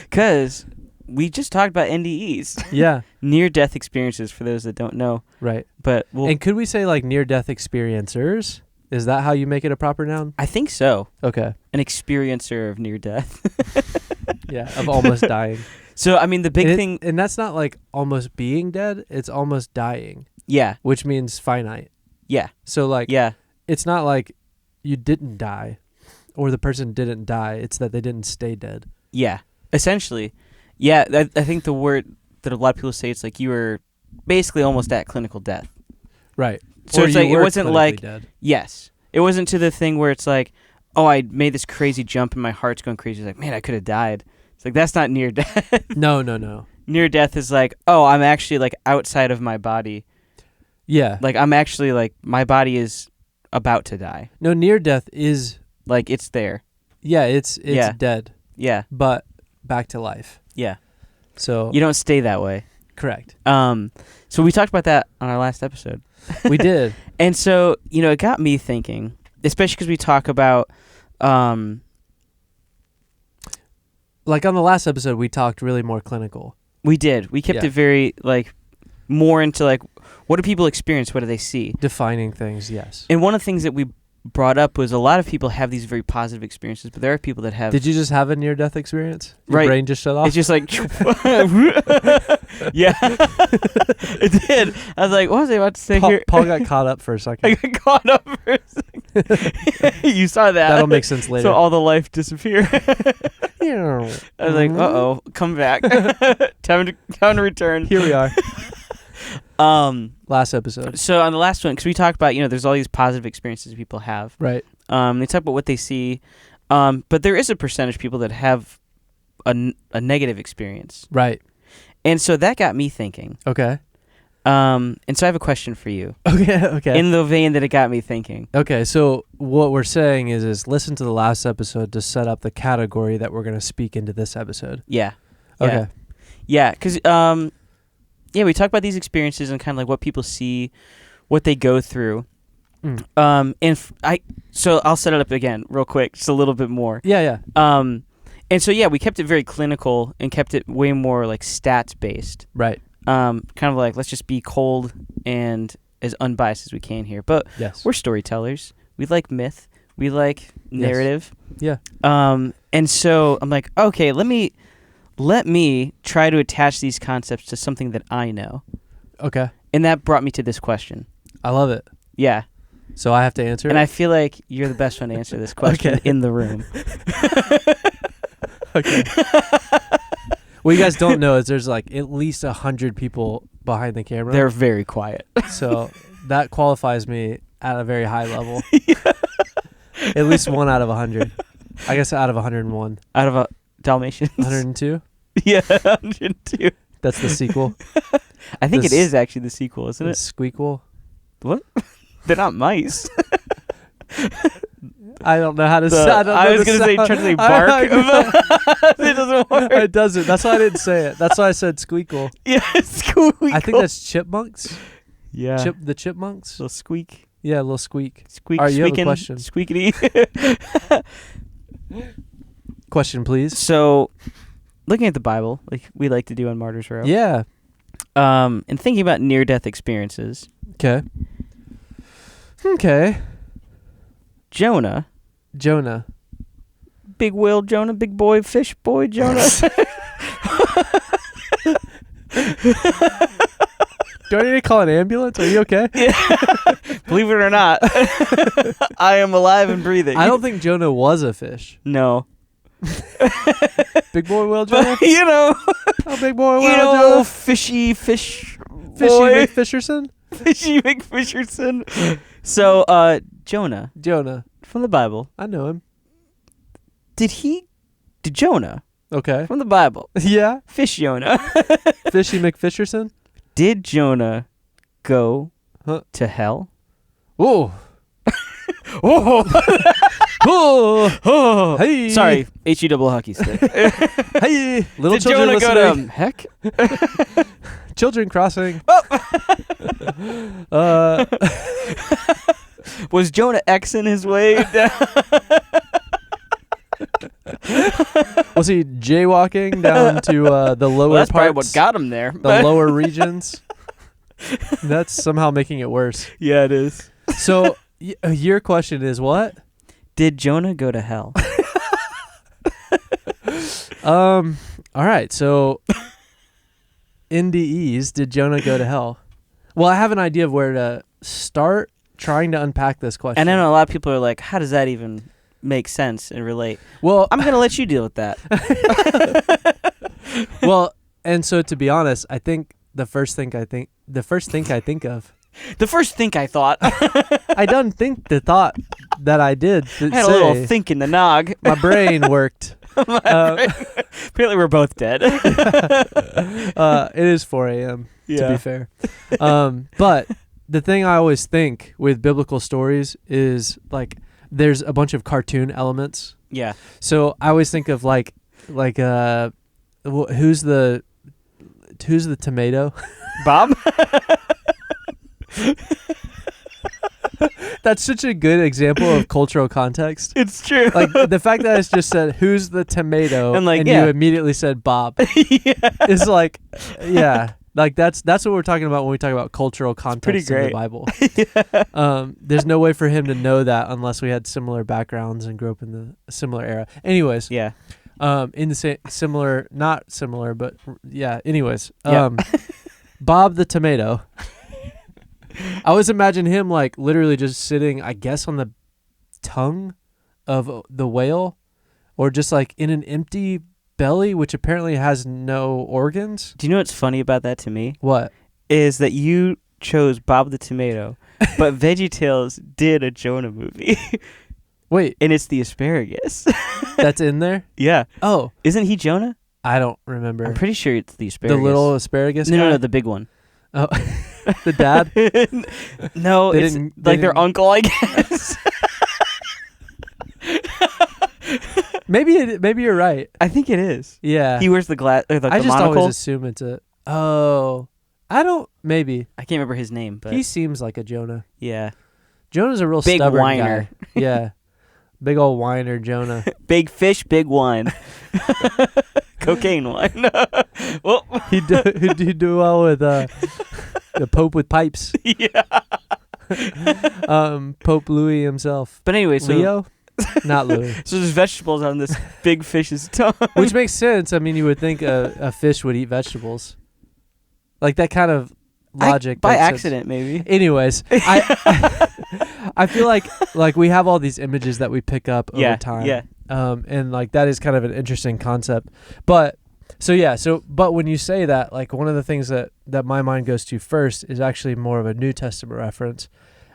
Because we just talked about NDEs, yeah, near-death experiences. For those that don't know, right. but And could we say like near-death experiencers? Is that how you make it a proper noun? I think so. Okay. An experiencer of near-death. Yeah, of almost dying. So I mean, the big and thing. and that's not like almost being dead. It's almost dying, Yeah. which means finite. Yeah. So like, Yeah. it's not like you didn't die, or the person didn't die. It's that they didn't stay dead. Yeah. Essentially. Yeah. I think the word that a lot of people say, it's like you were basically almost at clinical death. Right. So Or it's you like it were wasn't clinically like dead. yes, it wasn't to the thing where it's like, oh, I made this crazy jump and my heart's going crazy. It's like, man, I could have died. It's like that's not near death. No. Near death is like, oh, I'm actually like outside of my body. Yeah. Like I'm actually like my body is about to die. No, near death is Like it's there. Yeah, it's Yeah. dead, Yeah. but back to life. Yeah. So You don't stay that way. correct. So we talked about that on our last episode. We did. And so, it got me thinking, especially because we talk about, Like on the last episode, we talked really more clinical. we did. We kept Yeah. it very, like, more into, like, what do people experience? What do they see? Defining things, yes. And one of the things that we brought up was a lot of people have these very positive experiences, but there are people that have... Did you just have a near-death experience? Your Right. brain just shut off? It's just like... yeah. It did. I was like, what was I about to say here? Paul got caught up for a second. I got caught up for a second. You saw that. That'll make sense later. So all the life disappeared. Yeah. I was like, uh-oh, come back. time to return. Here we are. Last episode. So on the last one, because we talked about, there's all these positive experiences people have. Right. They talk about what they see. But there is a percentage of people that have a negative experience. Right. And so that got me thinking. Okay. And so I have a question for you. Okay. In the vein that it got me thinking. Okay, so what we're saying is listen to the last episode to set up the category that we're going to speak into this episode. Yeah. Okay. Yeah, because we talk about these experiences and kind of like what people see, what they go through. So I'll set it up again real quick, just a little bit more. Yeah. And so we kept it very clinical and kept it way more like stats based. Right. Kind of like let's just be cold and as unbiased as we can here. But Yes. we're storytellers. We like myth. We like narrative. Yeah. And so I'm like, okay, let me try to attach these concepts to something that I know. Okay. And that brought me to this question. I love it. Yeah. So I have to answer And it? I feel like you're the best one to answer this question Okay. in the room. Okay. What you guys don't know is there's like at least 100 people behind the camera. They're very quiet. So that qualifies me at a very high level. At least 1 out of 100. I guess out of 101. Out of a Dalmatians. 102? Yeah, 102. That's the sequel. I think it This- is actually the sequel, isn't The it? Squeakquel. They're not mice. I don't know how to say. I was going to say, try to say bark. But it doesn't work. It doesn't. That's why I didn't say it. That's why I said Squeakquel. Yeah, squeak. I think that's chipmunks. Yeah. The chipmunks. Little squeak. Yeah, a little squeak. Squeak, All right, you have a squeaking, question. squeakity. Question, please. So, looking at the Bible, like we like to do on Martyr's Row. Yeah. And thinking about near-death experiences, Okay. Jonah, big whale Jonah, big boy fish boy Jonah. Do I need to call an ambulance? Are you okay? Believe it or not, I am alive and breathing. I don't think Jonah was a fish. No. Big boy whale Jonah? But, Oh, big boy whale Jonah? fishy fish Fishy boy. McFisherson? Fishy McFisherson. So, Jonah, Jonah. from the Bible, I know him. did Jonah, Okay. from the Bible, Yeah. fish Jonah, Fishy McFisherson? did Jonah go Huh. to hell? Oh. Oh, Oh. Hey. sorry, HE double hockey stick. Hey. Little Did children Jonah go listening. to heck? Children crossing. Was Jonah Xing his way down? Was he jaywalking down to the lower Well, that's probably parts? what got him there. The lower regions? That's somehow making it worse. Yeah, it is. So your question is what? Did Jonah go to hell? All right. So NDEs, did Jonah go to hell? Well, I have an idea of where to start trying to unpack this question. And I know a lot of people are like, how does that even make sense and relate? Well, I'm going to let you deal with that. well, and so to be honest, I think the first thing I think of, The first think I thought. I done think the thought that I did to I had a little think in the nog. my brain worked. Apparently we're both dead. It is 4 a.m. to be fair. But the thing I always think with biblical stories is like there's a bunch of cartoon elements. Yeah. So I always think of who's the tomato? Bob? That's such a good example of cultural context. It's true. Like the fact that it's just said, "Who's the tomato?" And you immediately said Bob. Yeah. It's like, yeah, like that's what we're talking about when we talk about cultural context in the Bible. Yeah. There's no way for him to know that unless we had similar backgrounds and grew up in the similar era. Anyways, Yeah. in the same similar, not similar, but yeah. Anyways, Yep. Bob the tomato. I always imagine him like literally just sitting, I guess, on the tongue of the whale, or just like in an empty belly, which apparently has no organs. Do you know what's funny about that to me? What? Is that you chose Bob the Tomato, but VeggieTales did a Jonah movie. Wait, and it's the asparagus. that's in there? Yeah. Oh, Isn't he Jonah? I don't remember. I'm pretty sure it's the asparagus. The little asparagus guy? No, the big one. Oh, the dad? No, They it's didn't- like they their didn't- uncle, I guess. Maybe you're right. I think it is. Yeah. He wears the glass or the I just monocle. always assume it's a... Oh. I don't... Maybe. I can't remember his name, but He seems like a Jonah. yeah. Jonah's a real Big stubborn whiner. guy. Yeah. Big old whiner Jonah. Big fish, big wine. Cocaine wine. Well, He'd do well with the Pope with pipes. yeah. Pope Louis himself. But anyway, so Leo? Not Louis. so there's vegetables on this big fish's tongue. Which makes sense. I mean, you would think a fish would eat vegetables. Like that kind of logic. By makes sense. accident, maybe. Anyways, I feel like we have all these images that we pick up over time. Yeah. And like that is kind of an interesting concept. But but when you say that, like one of the things that my mind goes to first is actually more of a New Testament reference.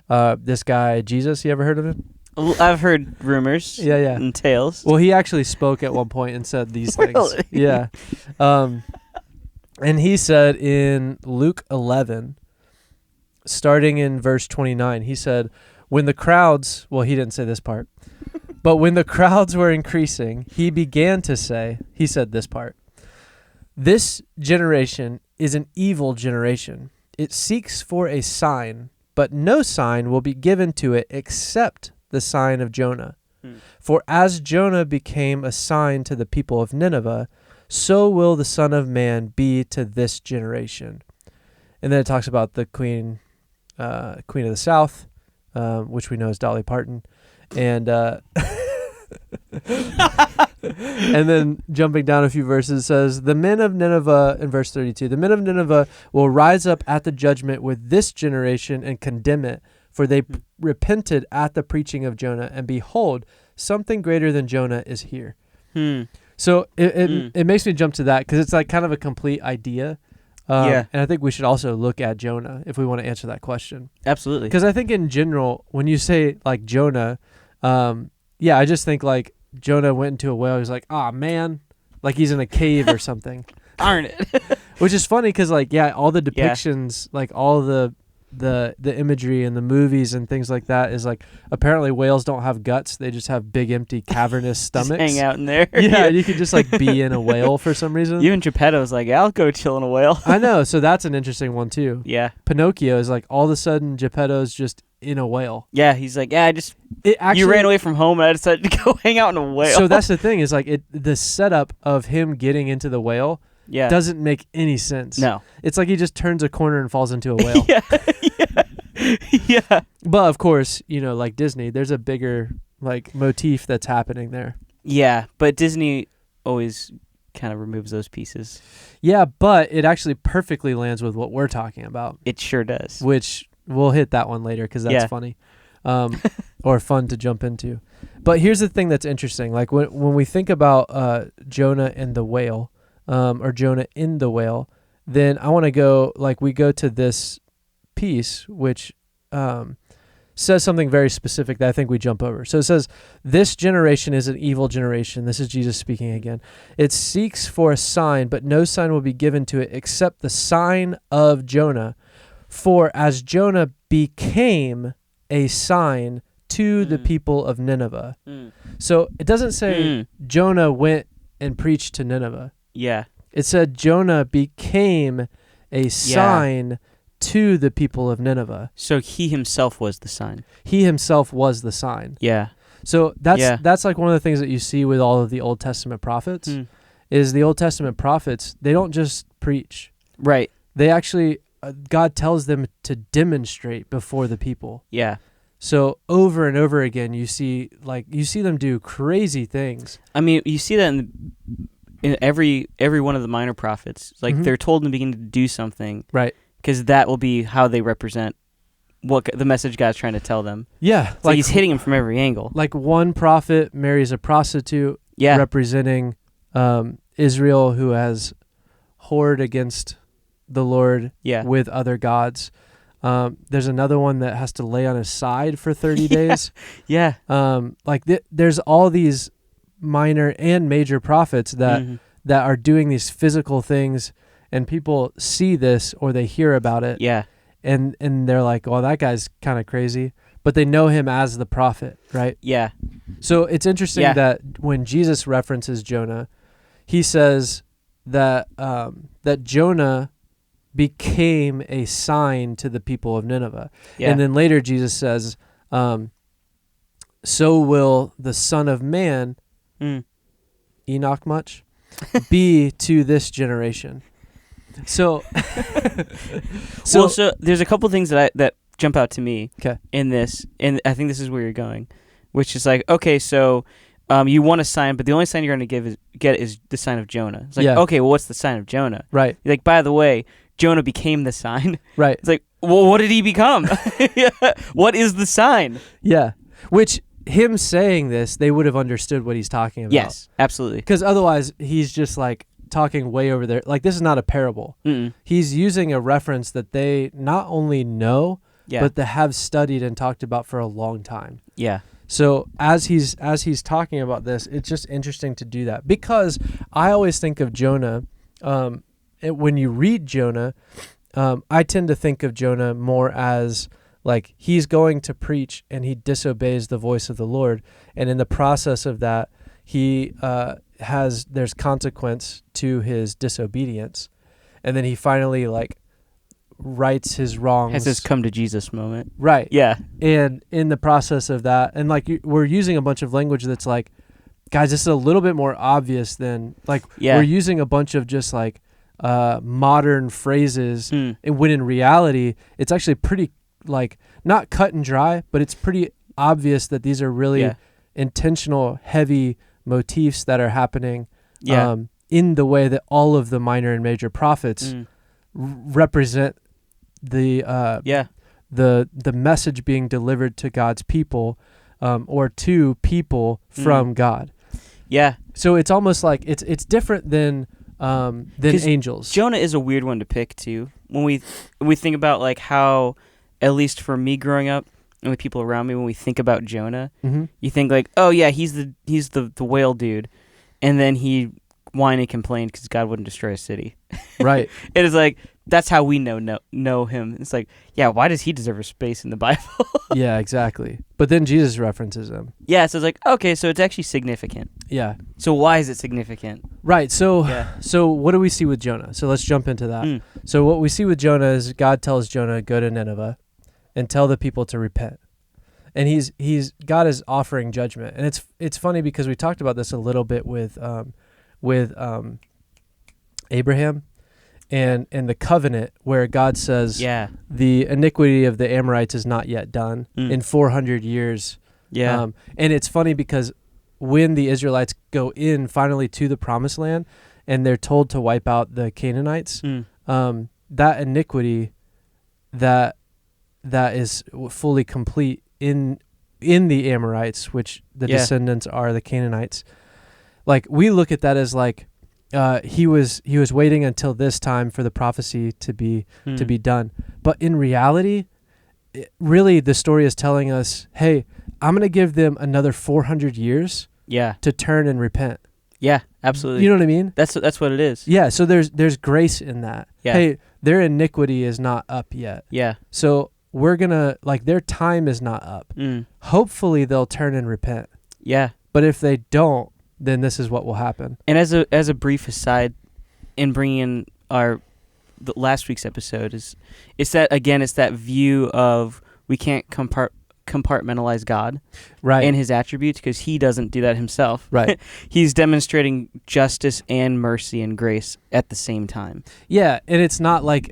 This guy Jesus, you ever heard of him? I've heard rumors. Yeah. And tales. Well, he actually spoke at one point and said these things. Really? Yeah. And he said in Luke 11, starting in verse 29, he said, when the crowds, well, he didn't say this part, but when the crowds were increasing, he began to say, he said this part, this generation is an evil generation. It seeks for a sign, but no sign will be given to it except the sign of Jonah. For as Jonah became a sign to the people of Nineveh, so will the Son of Man be to this generation. And then it talks about the Queen of the South, which we know is Dolly Parton. And and then jumping down a few verses, says, the men of Nineveh, in verse 32, the men of Nineveh will rise up at the judgment with this generation and condemn it, for they repented at the preaching of Jonah, and behold, something greater than Jonah is here. So it makes me jump to that because it's like kind of a complete idea. And I think we should also look at Jonah if we want to answer that question. Absolutely. Because I think in general, when you say like Jonah, I just think like Jonah went into a whale. He's like, oh man, like he's in a cave or something. Aren't it? Which is funny because like, all the depictions, like all the imagery in the movies and things like that is like apparently whales don't have guts. They just have big empty cavernous stomachs. Just hang out in there. Yeah, you could just like be in a whale for some reason. Even Geppetto's like, I'll go chill in a whale. I know, so that's an interesting one too. Yeah. Pinocchio is like all of a sudden Geppetto's just in a whale. Yeah, he's like, You ran away from home and I decided to go hang out in a whale. So that's the thing is like the setup of him getting into the whale doesn't make any sense. No. It's like he just turns a corner and falls into a whale. Yeah. But of course, like Disney, there's a bigger like motif that's happening there. Yeah, but Disney always kind of removes those pieces. Yeah, but it actually perfectly lands with what we're talking about. It sure does. Which we'll hit that one later because that's funny. Or fun to jump into. But here's the thing that's interesting. Like when we think about Jonah and the whale, or Jonah in the whale, then I want to go, like we go to this piece, which says something very specific that I think we jump over. So it says, this generation is an evil generation. This is Jesus speaking again. It seeks for a sign, but no sign will be given to it except the sign of Jonah. For as Jonah became a sign to the Mm. people of Nineveh. Mm. So it doesn't say Jonah went and preached to Nineveh. Yeah. It said Jonah became a sign to the people of Nineveh. So he himself was the sign. He himself was the sign. Yeah. So that's like one of the things that you see with all of the Old Testament prophets is the Old Testament prophets, they don't just preach. Right. They actually, God tells them to demonstrate before the people. Yeah. So over and over again, you see them do crazy things. I mean, you see that in every one of the minor prophets. Like they're told in the beginning to do something. Right. Because that will be how they represent what the message God's trying to tell them. Yeah. Like he's hitting them from every angle. Like one prophet marries a prostitute representing Israel who has whored against the Lord with other gods. There's another one that has to lay on his side for 30 days. Yeah. There's all these minor and major prophets that are doing these physical things, and people see this or they hear about it. Yeah. And they're like, well, that guy's kind of crazy, but they know him as the prophet, right? Yeah. So it's interesting that when Jesus references Jonah, he says that that Jonah became a sign to the people of Nineveh. Yeah. And then later Jesus says, so will the Son of Man, Enoch much, be to this generation. So, so there's a couple things that jump out to me in this, and I think this is where you're going, which is like, okay, so you want a sign, but the only sign you're going to get is the sign of Jonah. It's like, okay, well, what's the sign of Jonah? Right. You're like, by the way, Jonah became the sign. Right. It's like, well, what did he become? What is the sign? Yeah. Which, him saying this, they would have understood what he's talking about. Yes, absolutely. Because otherwise, he's just like talking way over there. Like, this is not a parable. He's using a reference that they not only know, but they have studied and talked about for a long time. Yeah. So as he's talking about this, it's just interesting to do that, because I always think of Jonah. When you read Jonah, I tend to think of Jonah more as like he's going to preach and he disobeys the voice of the Lord, and in the process of that, there's consequence to his disobedience, and then he finally like rights his wrongs. Has this come to Jesus moment. Right. Yeah. And in the process of that, and like we're using a bunch of language that's like, guys, this is a little bit more obvious than like we're using a bunch of just like modern phrases, and when in reality, it's actually pretty like not cut and dry, but it's pretty obvious that these are really intentional, heavy motifs that are happening in the way that all of the minor and major prophets represent the message being delivered to God's people, or to people from God. Yeah. So it's almost like it's different than angels. Jonah is a weird one to pick too. When we think about like how, at least for me growing up and with people around me, when we think about Jonah, you think like, oh yeah, he's the whale dude, and then he whined and complained because God wouldn't destroy a city. Right. It is like, that's how we know him. It's like, yeah, why does he deserve a space in the Bible? Yeah, exactly. But then Jesus references him. Yeah, so it's like, okay, so it's actually significant. Yeah. So why is it significant? Right. So what do we see with Jonah? So let's jump into that. So what we see with Jonah is God tells Jonah, go to Nineveh and tell the people to repent. And God is offering judgment. And it's funny because we talked about this a little bit with Abraham and the covenant, where God says the iniquity of the Amorites is not yet done in 400 years. Yeah. And it's funny because when the Israelites go in finally to the promised land and they're told to wipe out the Canaanites, that iniquity that is fully complete in the Amorites, which the descendants are the Canaanites. Like, we look at that as like he was waiting until this time for the prophecy to be done. But in reality, really the story is telling us, hey, I'm going to give them another 400 years to turn and repent. Yeah, absolutely. You know what I mean? That's what it is. Yeah, so there's grace in that. Yeah. Hey, their iniquity is not up yet. Yeah. So we're gonna, like, their time is not up. Hopefully they'll turn and repent. Yeah. But if they don't, then this is what will happen. And as a brief aside, in bringing in the last week's episode, it's that view of we can't compartmentalize God, right, and his attributes, because he doesn't do that himself. Right. He's demonstrating justice and mercy and grace at the same time. Yeah, and it's not like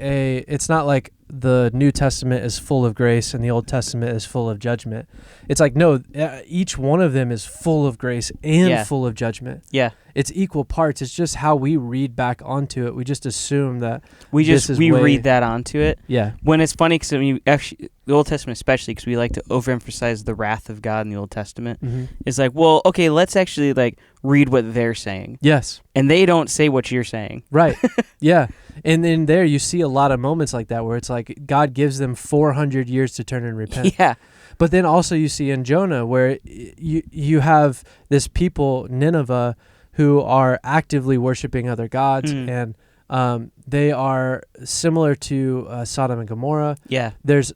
the New Testament is full of grace and the Old Testament is full of judgment. It's like, no, each one of them is full of grace and full of judgment. Yeah. It's equal parts. It's just how we read back onto it. We just assume that we read that onto it. Yeah. When it's funny, because the Old Testament especially, because we like to overemphasize the wrath of God in the Old Testament. Mm-hmm. It's like, well, okay, let's actually like read what they're saying. Yes. And they don't say what you're saying. Right. Yeah. And in there you see a lot of moments like that where it's like God gives them 400 years to turn and repent. Yeah. But then also you see in Jonah where you have this people, Nineveh, who are actively worshiping other gods, and they are similar to Sodom and Gomorrah. Yeah. There's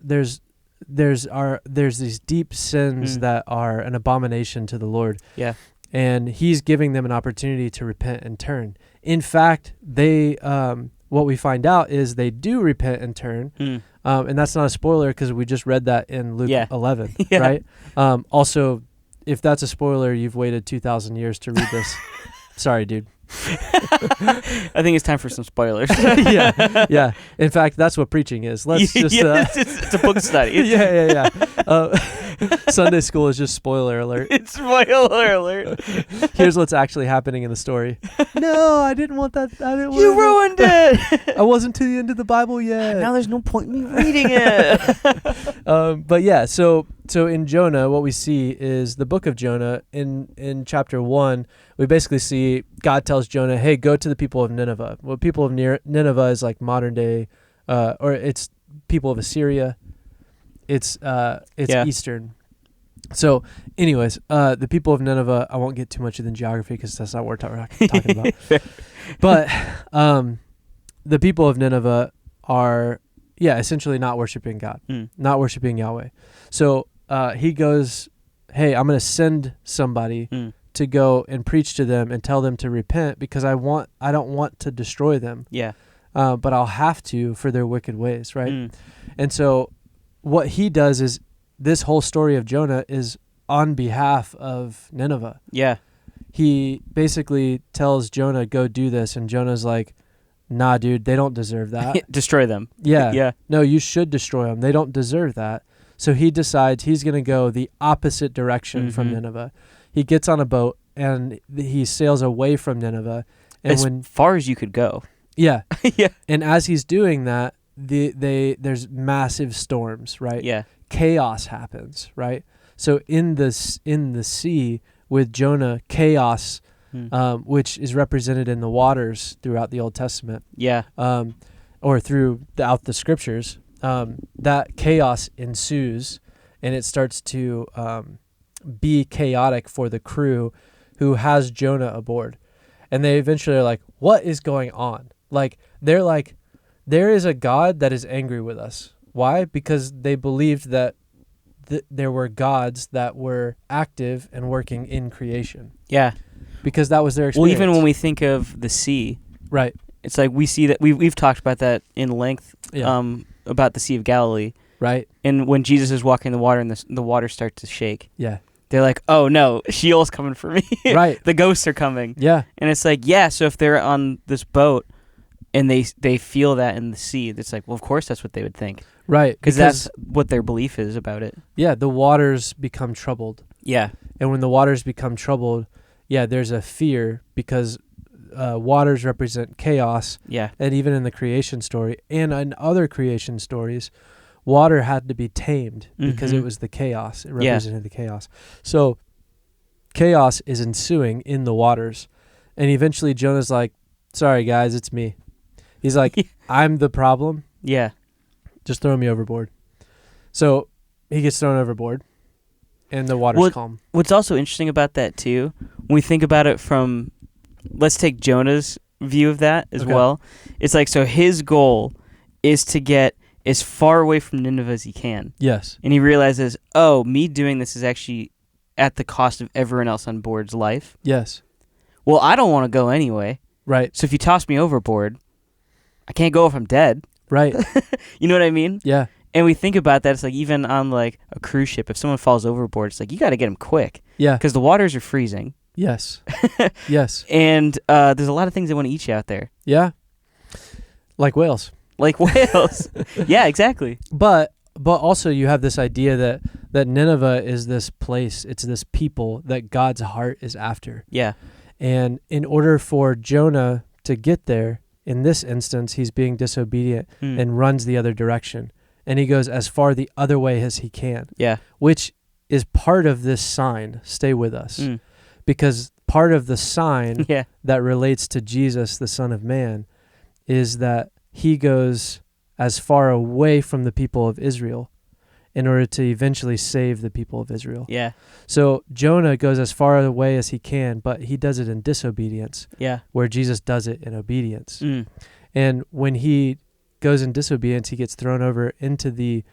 these deep sins that are an abomination to the Lord. Yeah. And he's giving them an opportunity to repent and turn. In fact, they what we find out is they do repent and turn. And that's not a spoiler because we just read that in Luke 11, right? Also, if that's a spoiler, you've waited 2,000 years to read this. Sorry, dude. I think it's time for some spoilers. Yeah. In fact, that's what preaching is. Let's just... it's a book study. Yeah. Sunday school is just spoiler alert. It's spoiler alert. Here's what's actually happening in the story. No, I didn't want that. You ruined it. I wasn't to the end of the Bible yet. Now there's no point in me reading it. But yeah, so in Jonah, what we see is the book of Jonah. In chapter 1, we basically see God tells Jonah, hey, go to the people of Nineveh. Well, people of Nineveh is like modern day, or it's people of Assyria. It's Eastern. So anyways, the people of Nineveh, I won't get too much into geography because that's not what we're talking about. But the people of Nineveh are, essentially not worshiping God, not worshiping Yahweh. So he goes, hey, I'm going to send somebody to go and preach to them and tell them to repent because I don't want to destroy them. Yeah. But I'll have to for their wicked ways, right? And so what he does is this whole story of Jonah is on behalf of Nineveh. Yeah. He basically tells Jonah, go do this. And Jonah's like, nah, dude, they don't deserve that. Destroy them. Yeah. Yeah. No, you should destroy them. They don't deserve that. So he decides he's going to go the opposite direction from Nineveh. He gets on a boat and he sails away from Nineveh. And as far as you could go. Yeah. Yeah. And as he's doing that, there's massive storms, right? Yeah. Chaos happens, right? So in the sea with Jonah, chaos, which is represented in the waters throughout the Old Testament. Yeah. Or throughout the scriptures, that chaos ensues, and it starts to be chaotic for the crew who has Jonah aboard. And they eventually are like, what is going on? They're like, there is a God that is angry with us. Why? Because they believed that there were gods that were active and working in creation. Yeah. Because that was their experience. Well, even when we think of the sea, right? It's like we see that we've talked about that in length, about the Sea of Galilee, right? And when Jesus is walking the water and the water starts to shake, yeah, they're like, "Oh no, Sheol's coming for me!" Right? The ghosts are coming. Yeah. And it's like, so if they're on this boat and they feel that in the sea, it's like, well, of course that's what they would think. Right. Because that's what their belief is about it. Yeah, the waters become troubled. Yeah. And when the waters become troubled, there's a fear because waters represent chaos. Yeah. And even in the creation story and in other creation stories, water had to be tamed because it was the chaos. It represented the chaos. So chaos is ensuing in the waters. And eventually Jonah's like, sorry, guys, it's me. He's like, I'm the problem. Yeah. Just throw me overboard. So he gets thrown overboard, and the water's calm. What's also interesting about that, too, when we think about it from, let's take Jonah's view of that as well. It's like, so his goal is to get as far away from Nineveh as he can. Yes. And he realizes, oh, me doing this is actually at the cost of everyone else on board's life. Yes. Well, I don't want to go anyway. Right. So if you toss me overboard, I can't go if I'm dead. Right. You know what I mean? Yeah. And we think about that. It's like even on like a cruise ship, if someone falls overboard, it's like you got to get them quick. Yeah. Because the waters are freezing. Yes. Yes. And there's a lot of things that want to eat you out there. Yeah. Like whales. Like whales. Yeah, exactly. But also you have this idea that Nineveh is this place, it's this people that God's heart is after. Yeah. And in order for Jonah to get there, in this instance, he's being disobedient and runs the other direction. And he goes as far the other way as he can. Yeah. Which is part of this sign, stay with us. Because part of the sign that relates to Jesus, the Son of Man, is that he goes as far away from the people of Israel in order to eventually save the people of Israel. Yeah. So Jonah goes as far away as he can, but he does it in disobedience. Yeah. Where Jesus does it in obedience. And when he goes in disobedience, he gets thrown over into the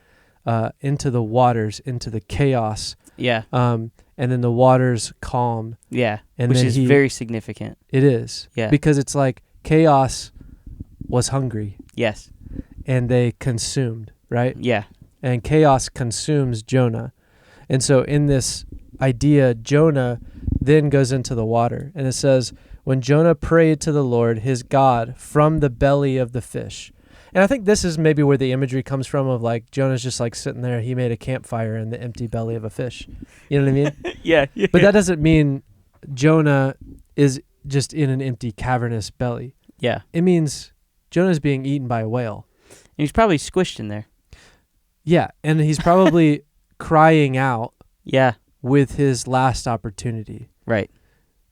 waters, into the chaos. Yeah. And then the waters calm. Yeah. And which then is very significant. It is. Yeah. Because it's like chaos was hungry. Yes. And they consumed, right? Yeah. And chaos consumes Jonah. And so in this idea, Jonah then goes into the water. And it says, when Jonah prayed to the Lord, his God, from the belly of the fish. And I think this is maybe where the imagery comes from of like Jonah's just like sitting there. He made a campfire in the empty belly of a fish. You know what I mean? Yeah. But that doesn't mean Jonah is just in an empty cavernous belly. Yeah. It means Jonah's being eaten by a whale. And he's probably squished in there. Yeah. And he's probably crying out with his last opportunity. Right.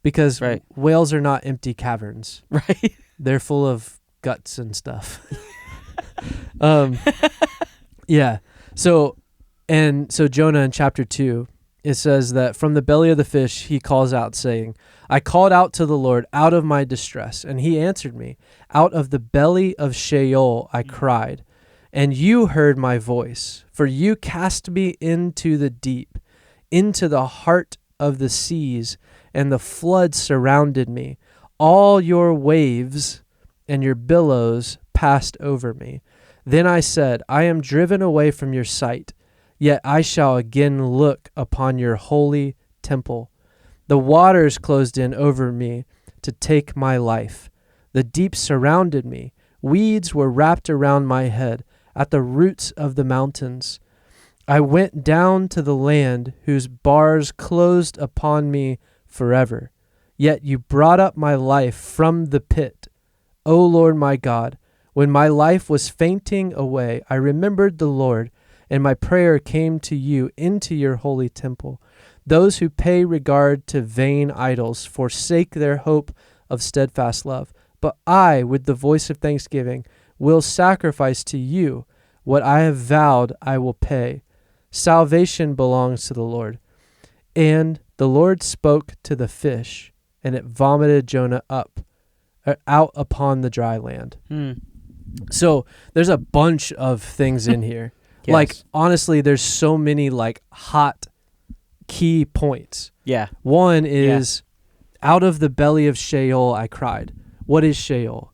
Because whales are not empty caverns. Right. They're full of guts and stuff. Yeah. So Jonah in chapter 2, it says that from the belly of the fish, he calls out saying, I called out to the Lord out of my distress, and he answered me. Out of the belly of Sheol I cried, and you heard my voice. For you cast me into the deep, into the heart of the seas, and the flood surrounded me. All your waves and your billows passed over me. Then I said, I am driven away from your sight, yet I shall again look upon your holy temple. The waters closed in over me to take my life. The deep surrounded me. Weeds were wrapped around my head at the roots of the mountains. I went down to the land whose bars closed upon me forever. Yet you brought up my life from the pit. O Lord my God, when my life was fainting away, I remembered the Lord, and my prayer came to you into your holy temple. Those who pay regard to vain idols forsake their hope of steadfast love. But I, with the voice of thanksgiving, will sacrifice to you what I have vowed I will pay. Salvation belongs to the Lord. And the Lord spoke to the fish, and it vomited Jonah out upon the dry land. So there's a bunch of things in here. Yes. Like, honestly, there's so many like hot key points. Yeah. One is out of the belly of Sheol I cried. What is Sheol?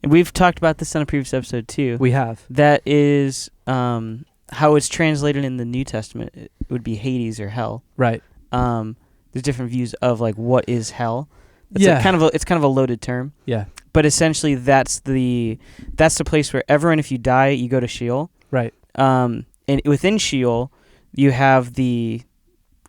And we've talked about this on a previous episode too. We have. That is how it's translated in the New Testament. It would be Hades or hell. Right. There's different views of like what is hell. It's it's kind of a loaded term. Yeah. But essentially that's the place where everyone, if you die, you go to Sheol. Right. And within Sheol, you have the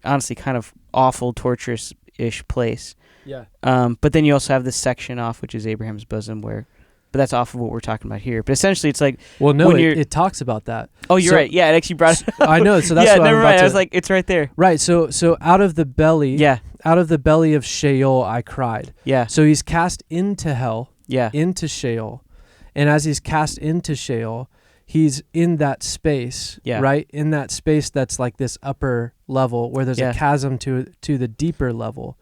honestly kind of awful, torturous-ish place. Yeah. But then you also have this section off, which is Abraham's bosom, but that's off of what we're talking about here. But essentially, it's like... Well, no, it talks about that. Oh, you're right. Yeah, it actually brought it up. I know, so that's what never I'm mind. about I was like, it's right there. Right, so out of the belly... Yeah. Out of the belly of Sheol, I cried. Yeah. So he's cast into hell. Yeah. Into Sheol. And as he's cast into Sheol, he's in that space, right? In that space that's like this upper level where there's a chasm to the deeper level.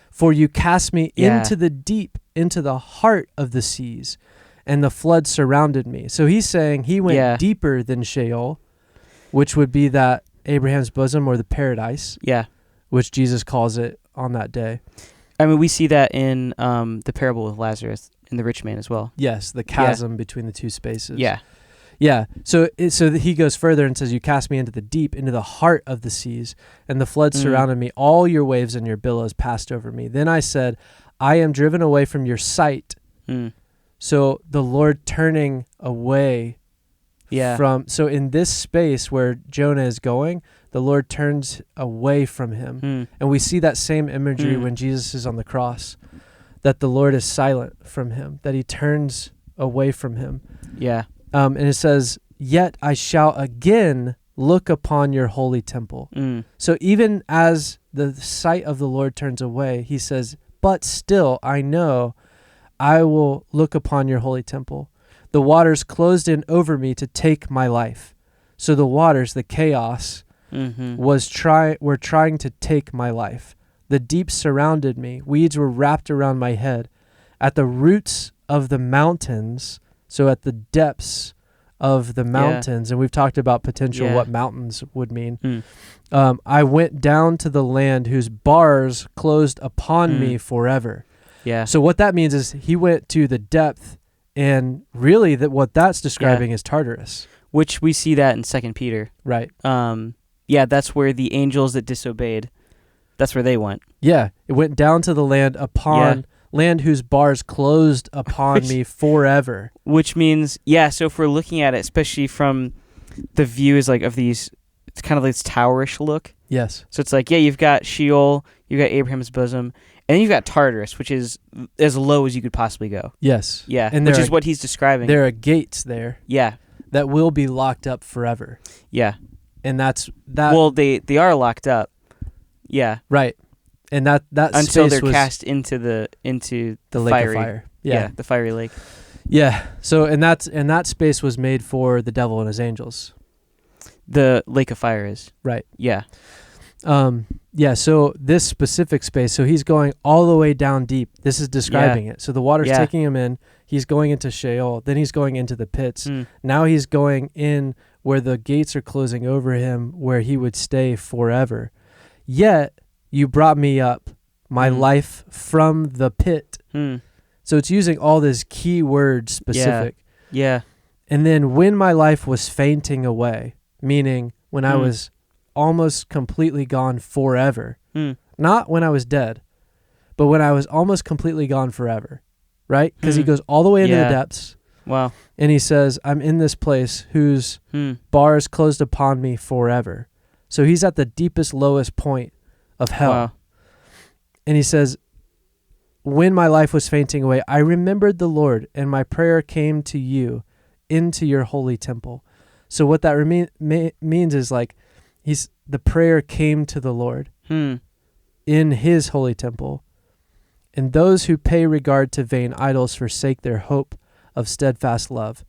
For you cast me into the deep, into the heart of the seas, and the flood surrounded me. So he's saying he went deeper than Sheol, which would be that Abraham's bosom or the paradise. Yeah. Which Jesus calls it on that day. I mean, we see that in the parable of Lazarus and the rich man as well. Yes, the chasm between the two spaces. Yeah. Yeah. So he goes further and says, you cast me into the deep, into the heart of the seas, and the flood surrounded me. All your waves and your billows passed over me. Then I said, I am driven away from your sight. So the Lord turning away from, so in this space where Jonah is going, the Lord turns away from him. And we see that same imagery when Jesus is on the cross, that the Lord is silent from him, that he turns away from him. Yeah. And it says, yet I shall again look upon your holy temple. So even as the sight of the Lord turns away, he says, but still I know I will look upon your holy temple. The waters closed in over me to take my life. So the waters, the chaos, were trying to take my life. The deep surrounded me. Weeds were wrapped around my head. At the roots of the mountains, so at the depths of the mountains, and we've talked about potential what mountains would mean. I went down to the land whose bars closed upon me forever. Yeah. So what that means is he went to the depth, and really what that's describing is Tartarus. Which we see that in 2 Peter. Right. That's where the angels that disobeyed, that's where they went. Yeah. It went down to the land land whose bars closed upon me forever. Which means, so if we're looking at it, especially from the view is like of these, it's kind of like this towerish look. Yes. So it's like, you've got Sheol, you've got Abraham's bosom, and then you've got Tartarus, which is as low as you could possibly go. Yes. Yeah, and which is what he's describing. There are gates there. Yeah. That will be locked up forever. Yeah. And that's that. Well, they are locked up. Yeah. Right. And that until space they're cast into the lake of fire. Yeah, the fiery lake. Yeah. So and that space was made for the devil and his angels. The lake of fire is. Right. Yeah. So this specific space, so he's going all the way down deep. This is describing it. So the water's taking him in. He's going into Sheol. Then he's going into the pits. Now he's going in where the gates are closing over him, where he would stay forever. Yet you brought me up, my life from the pit. So it's using all this key word specific. Yeah. And then when my life was fainting away, meaning when I was almost completely gone forever. Not when I was dead, but when I was almost completely gone forever. Right? Because he goes all the way into the depths. Wow. And he says, I'm in this place whose bars closed upon me forever. So he's at the deepest, lowest point of hell. Wow. And he says, when my life was fainting away, I remembered the Lord, and my prayer came to you into your holy temple. So what that means is like, the prayer came to the Lord in his holy temple. And those who pay regard to vain idols forsake their hope of steadfast love.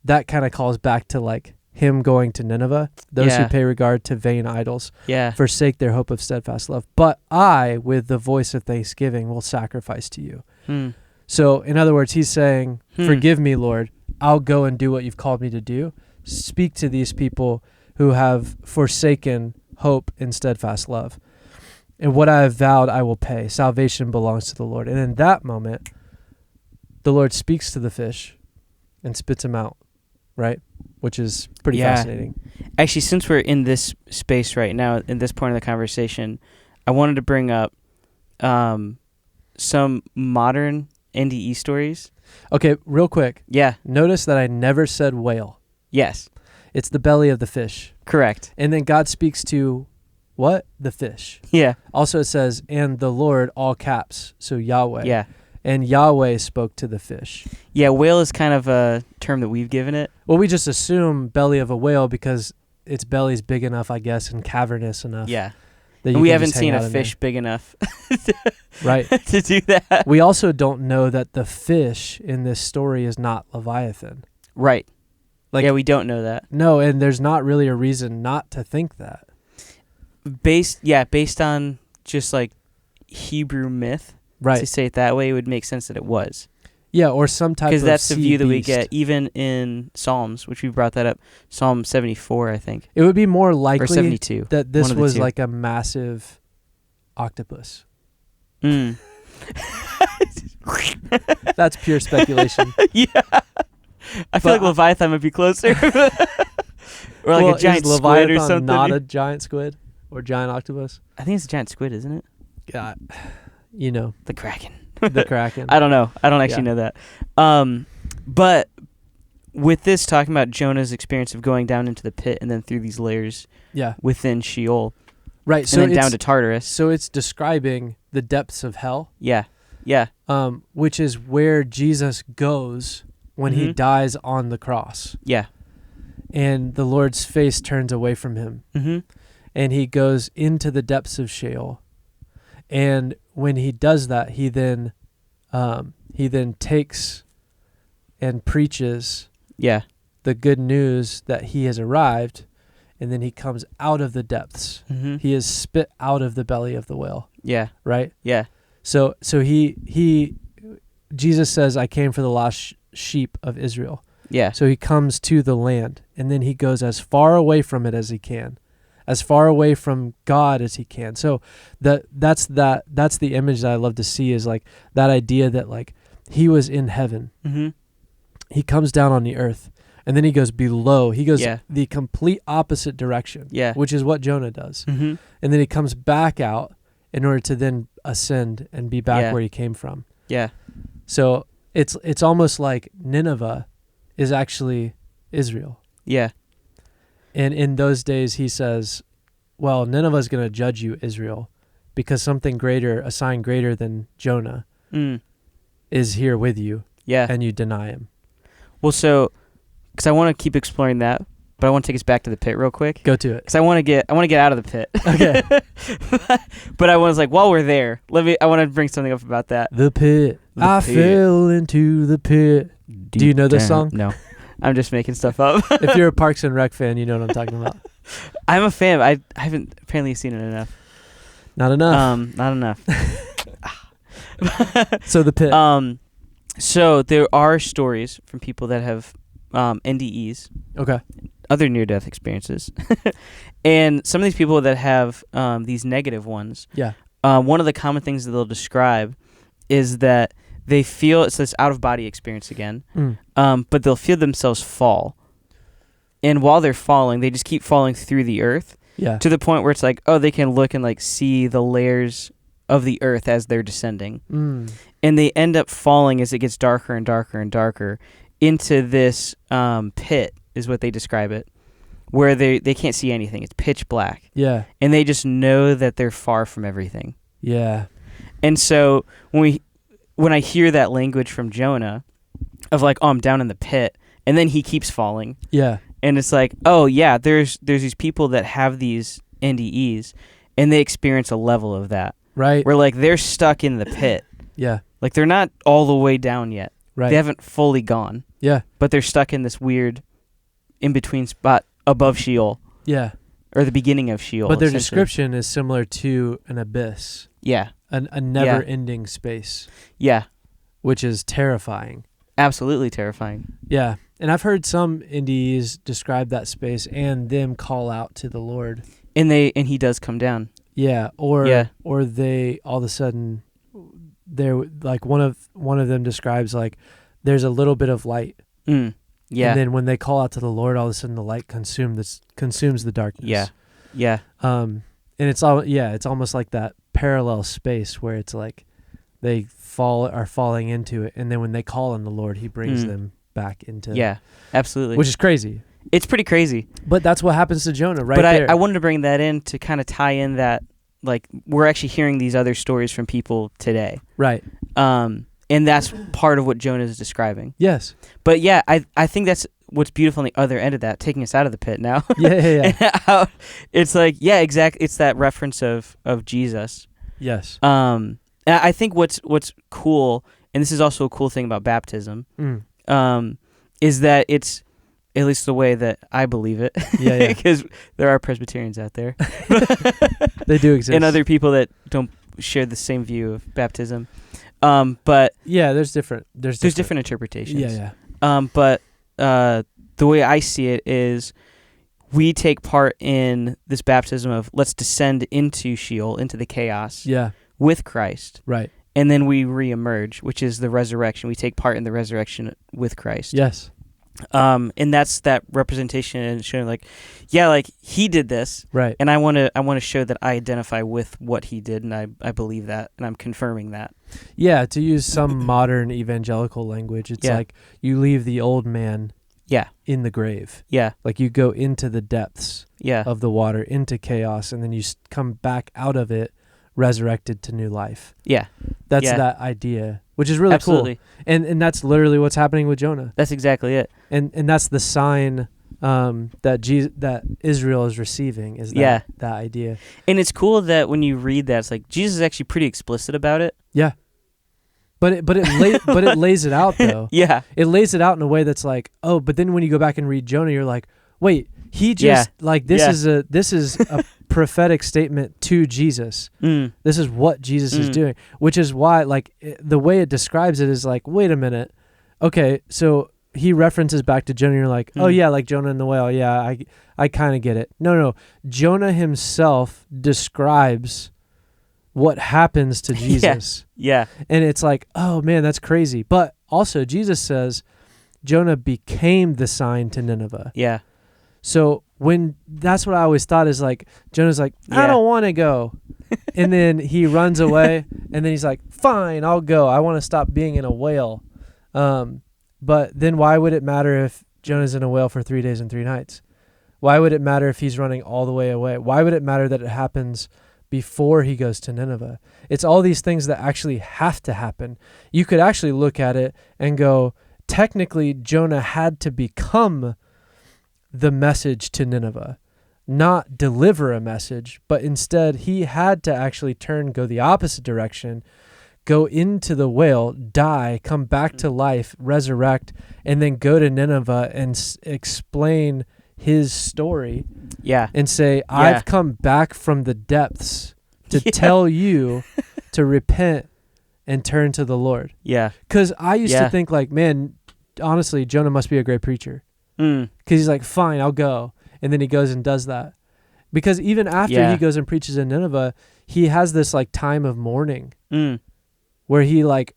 That kind of calls back to like him going to Nineveh. Those who pay regard to vain idols forsake their hope of steadfast love. But I, with the voice of thanksgiving, will sacrifice to you. So in other words, he's saying, forgive me, Lord. I'll go and do what you've called me to do. Speak to these people who have forsaken hope and steadfast love. And what I have vowed, I will pay. Salvation belongs to the Lord. And in that moment, the Lord speaks to the fish and spits him out, right? Which is pretty fascinating. Actually, since we're in this space right now, in this point of the conversation, I wanted to bring up some modern NDE stories. Okay, real quick. Yeah. Notice that I never said whale. Yes. It's the belly of the fish. Correct. And then God speaks to what? The fish. Yeah. Also it says, and the Lord, all caps, so Yahweh. Yeah. And Yahweh spoke to the fish. Yeah, whale is kind of a term that we've given it. Well, we just assume belly of a whale because its belly's big enough, I guess, and cavernous enough. Yeah. And we haven't seen a fish big enough right. to do that. We also don't know that the fish in this story is not Leviathan. Right. We don't know that. No, and there's not really a reason not to think that. Based on just like Hebrew myth, right? To say it that way, it would make sense that it was. Yeah, or some type of because that's the sea view that we beast. get even in Psalms, which we brought that up. Psalm 74, I think, It would be more or likely 72. that this One of the was two. like a massive octopus. Mm. That's pure speculation. Yeah, I feel But like Leviathan would be closer, or like Well, a giant is squid or Leviathan something. not a giant squid or giant octopus? I think it's a giant squid, isn't it? Yeah, you know, The Kraken. the Kraken. I don't know. I don't actually Yeah. know that. But with this talking about Jonah's experience of going down into the pit and then through these layers Yeah, within Sheol right. and So then it's, down to Tartarus. so it's describing the depths of hell, Yeah. Yeah. which is where Jesus goes when he Mhm. dies on the cross, Yeah. and the Lord's face turns away from him, Mhm. and he goes into the depths of Sheol. And when he does that, he then takes and preaches Yeah. the good news that he has arrived, and then he comes out of the depths. Mhm. He is spit out of the belly of the whale, Yeah. right? Yeah. So Jesus says, "I came for the lost sheep of Israel." Yeah. So he comes to the land, and then he goes as far away from it as he can, as far away from God as he can. So that's the image that I love to see, is like that idea that like he was in heaven. Mhm. He comes down on the earth, and then he goes below. He goes Yeah. the complete opposite direction, Yeah. which is what Jonah does. Mhm. And then he comes back out in order to then ascend and be back Yeah. where he came from. Yeah. So it's almost like Nineveh is actually Israel. Yeah. And in those days, he says, well, Nineveh is going to judge you, Israel, because something greater, a sign greater than Jonah, Mm. is here with you, Yeah. and you deny him. Well, so because I want to keep exploring that, but I want to take us back to the pit real quick. Go to it. Because I want to get out of the pit. Okay. But I was like, while we're there, I want to bring something up about that. The pit. The I pit. fell into the pit. Do you know this song? No. I'm just making stuff up. If you're a Parks and Rec fan, you know what I'm talking about. I'm a fan. I haven't apparently seen it enough. Not enough. Not enough. So the pit. So there are stories from people that have NDEs, Okay. other near-death experiences, and some of these people that have these negative ones. Yeah. One of the common things that they'll describe is that they feel it's this out-of-body experience again, but they'll feel themselves fall, and while they're falling, they just keep falling through the earth Yeah. to the point where it's like, oh, they can look and like see the layers of the earth as they're descending. And they end up falling as it gets darker and darker and darker into this pit, is what they describe it, where they can't see anything. It's pitch black. Yeah. And they just know that they're far from everything. Yeah. And so when I hear that language from Jonah of like, oh, I'm down in the pit, and then he keeps falling, Yeah. and it's like, oh yeah, there's these people that have these NDEs, and they experience a level of that. Right. Where like they're stuck in the pit. Yeah. Like they're not all the way down yet. Right. They haven't fully gone. Yeah. But they're stuck in this weird in-between spot above Sheol, Yeah. or the beginning of Sheol. But their essentially. description is similar to an abyss, Yeah. a never-ending space, Yeah. which is terrifying. Absolutely terrifying. Yeah. And I've heard some NDEs describe that space and them call out to the Lord. And he does come down. Yeah. Or Yeah. or they all of a sudden they're like one of them describes like there's a little bit of light. Mm. Yeah. And then when they call out to the Lord, all of a sudden the light consumes the darkness. Yeah. Yeah. And it's almost like that parallel space where it's like they are falling into it, and then when they call on the Lord, he brings them back into Yeah. Absolutely. which is crazy. It's pretty crazy. But that's what happens to Jonah right but there. I wanted to bring that in to kind of tie in that, like, we're actually hearing these other stories from people today. Right. And that's part of what Jonah is describing. Yes. But yeah, I think that's what's beautiful on the other end of that, taking us out of the pit now. Yeah. And how it's like, yeah, exactly. It's that reference of Jesus. Yes. And I think what's cool, and this is also a cool thing about baptism, is that it's, at least the way that I believe it, Yeah. because there are Presbyterians out there. They do exist. And other people that don't share the same view of baptism. But yeah, there's different interpretations. Yeah. But the way I see it is we take part in this baptism of let's descend into Sheol, into the chaos with Christ. Right. And then we reemerge, which is the resurrection. We take part in the resurrection with Christ. Yes. And that's that representation and showing like he did this. Right. And I want to show that I identify with what he did, and I believe that, and I'm confirming that. Yeah, to use some modern evangelical language, it's like you leave the old man in the grave. Yeah. Like you go into the depths of the water, into chaos, and then you come back out of it resurrected to new life. Yeah. That's that idea, which is really Absolutely. cool. And that's literally what's happening with Jonah. That's exactly it. And that's the sign that Israel is receiving is that idea. And it's cool that when you read that, it's like Jesus is actually pretty explicit about it. Yeah. But it lays it out though. Yeah. It lays it out in a way that's like, oh, but then when you go back and read Jonah, you're like, wait, he just this is a prophetic statement to Jesus. This is what Jesus is doing, which is why the way it describes it is like, wait a minute. Okay, so he references back to Jonah, and you're like, oh yeah, like Jonah and the whale. Yeah, I kind of get it. No. Jonah himself describes what happens to Jesus. Yeah. And it's like, oh man, that's crazy. But also Jesus says Jonah became the sign to Nineveh. Yeah. So that's what I always thought is like, Jonah's like, I don't want to go. And then he runs away and then he's like, fine, I'll go. I want to stop being in a whale. But then why would it matter if Jonah's in a whale for 3 days and 3 nights? Why would it matter if he's running all the way away? Why would it matter that it happens before he goes to Nineveh? It's all these things that actually have to happen. You could actually look at it and go, technically Jonah had to become the message to Nineveh, not deliver a message, but instead he had to actually go the opposite direction, go into the whale, die, come back to life, resurrect, and then go to Nineveh and explain his story. Yeah. And say, I've come back from the depths to tell you to repent and turn to the Lord. Yeah. Because I used to think like, man, honestly, Jonah must be a great preacher. Because he's like, fine, I'll go. And then he goes and does that. Because even after he goes and preaches in Nineveh, he has this like time of mourning where he like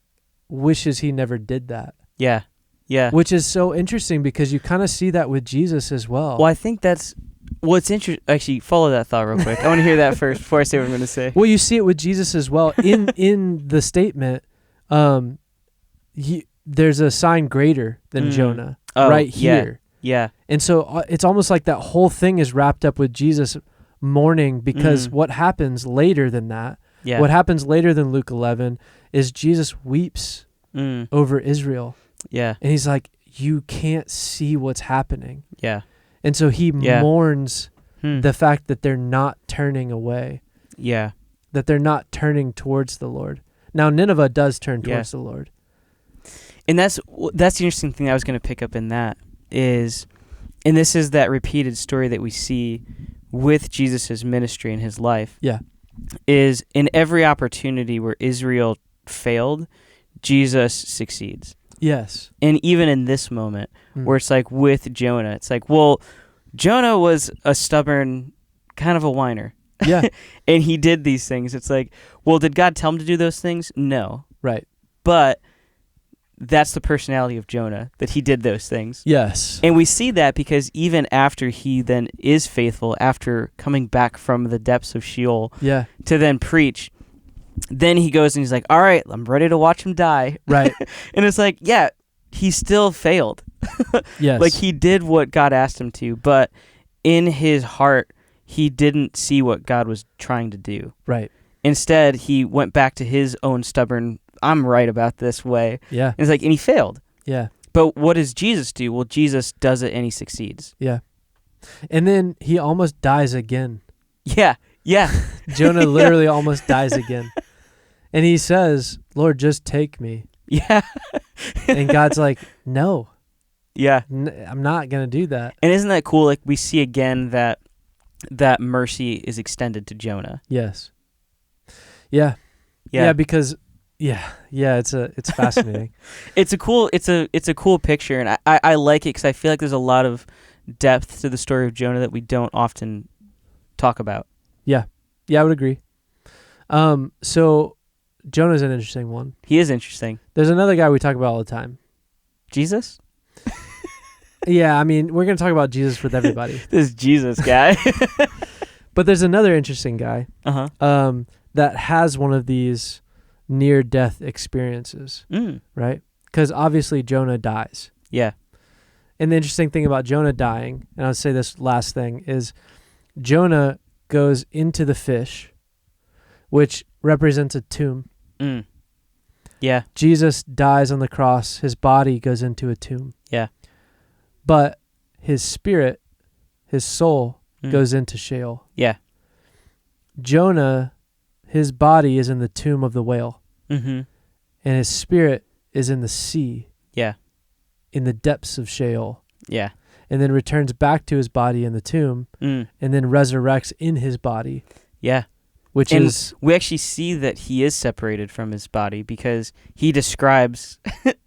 wishes he never did that. Yeah. Yeah. Which is so interesting because you kind of see that with Jesus as well. Well, I think that's what's interesting. Actually, follow that thought real quick. I want to hear that first before I say what I'm going to say. Well, you see it with Jesus as well. In the statement, there's a sign greater than Jonah here. Yeah. And so it's almost like that whole thing is wrapped up with Jesus mourning because what happens later than that, what happens later than Luke 11 is Jesus weeps over Israel. Yeah. And he's like, you can't see what's happening. Yeah. And so he mourns the fact that they're not turning away. Yeah. That they're not turning towards the Lord. Now, Nineveh does turn towards the Lord. And that's the interesting thing I was going to pick up in that is, and this is that repeated story that we see with Jesus' ministry and his life. Yeah. Is in every opportunity where Israel failed, Jesus succeeds. Yes. And even in this moment where it's like with Jonah, it's like, well, Jonah was a stubborn kind of a whiner. Yeah. And he did these things. It's like, well, did God tell him to do those things? No. Right. But that's the personality of Jonah, that he did those things. Yes. And we see that because even after he then is faithful, after coming back from the depths of Sheol to then preach, then he goes and he's like, all right, I'm ready to watch him die. Right. And it's like, yeah, he still failed. Yes. Like he did what God asked him to, but in his heart, he didn't see what God was trying to do. Right. Instead, he went back to his own stubborn, I'm right about this way. Yeah. And it's like, and he failed. Yeah. But what does Jesus do? Well, Jesus does it and he succeeds. Yeah. And then he almost dies again. Yeah. Yeah. Jonah literally almost dies again. And he says, Lord, just take me. Yeah. And God's like, no. Yeah. I'm not going to do that. And isn't that cool? Like we see again that mercy is extended to Jonah. Yes. Yeah. Yeah, because It's fascinating. It's a cool picture, and I like it because I feel like there's a lot of depth to the story of Jonah that we don't often talk about. Yeah, I would agree. So Jonah's an interesting one. He is interesting. There's another guy we talk about all the time. Jesus? Yeah, I mean, we're going to talk about Jesus with everybody. This Jesus guy. But there's another interesting guy Uh-huh. that has one of these near-death experiences, right? Because obviously Jonah dies. Yeah. And the interesting thing about Jonah dying, and I'll say this last thing, is Jonah goes into the fish, which represents a tomb. Yeah. Jesus dies on the cross. His body goes into a tomb. Yeah. But his spirit, his soul, goes into Sheol. Yeah. Jonah, his body is in the tomb of the whale. Mm-hmm. And his spirit is in the sea. Yeah. In the depths of Sheol. Yeah. And then returns back to his body in the tomb. And then resurrects in his body. Yeah. Which and is... we actually see that he is separated from his body because he describes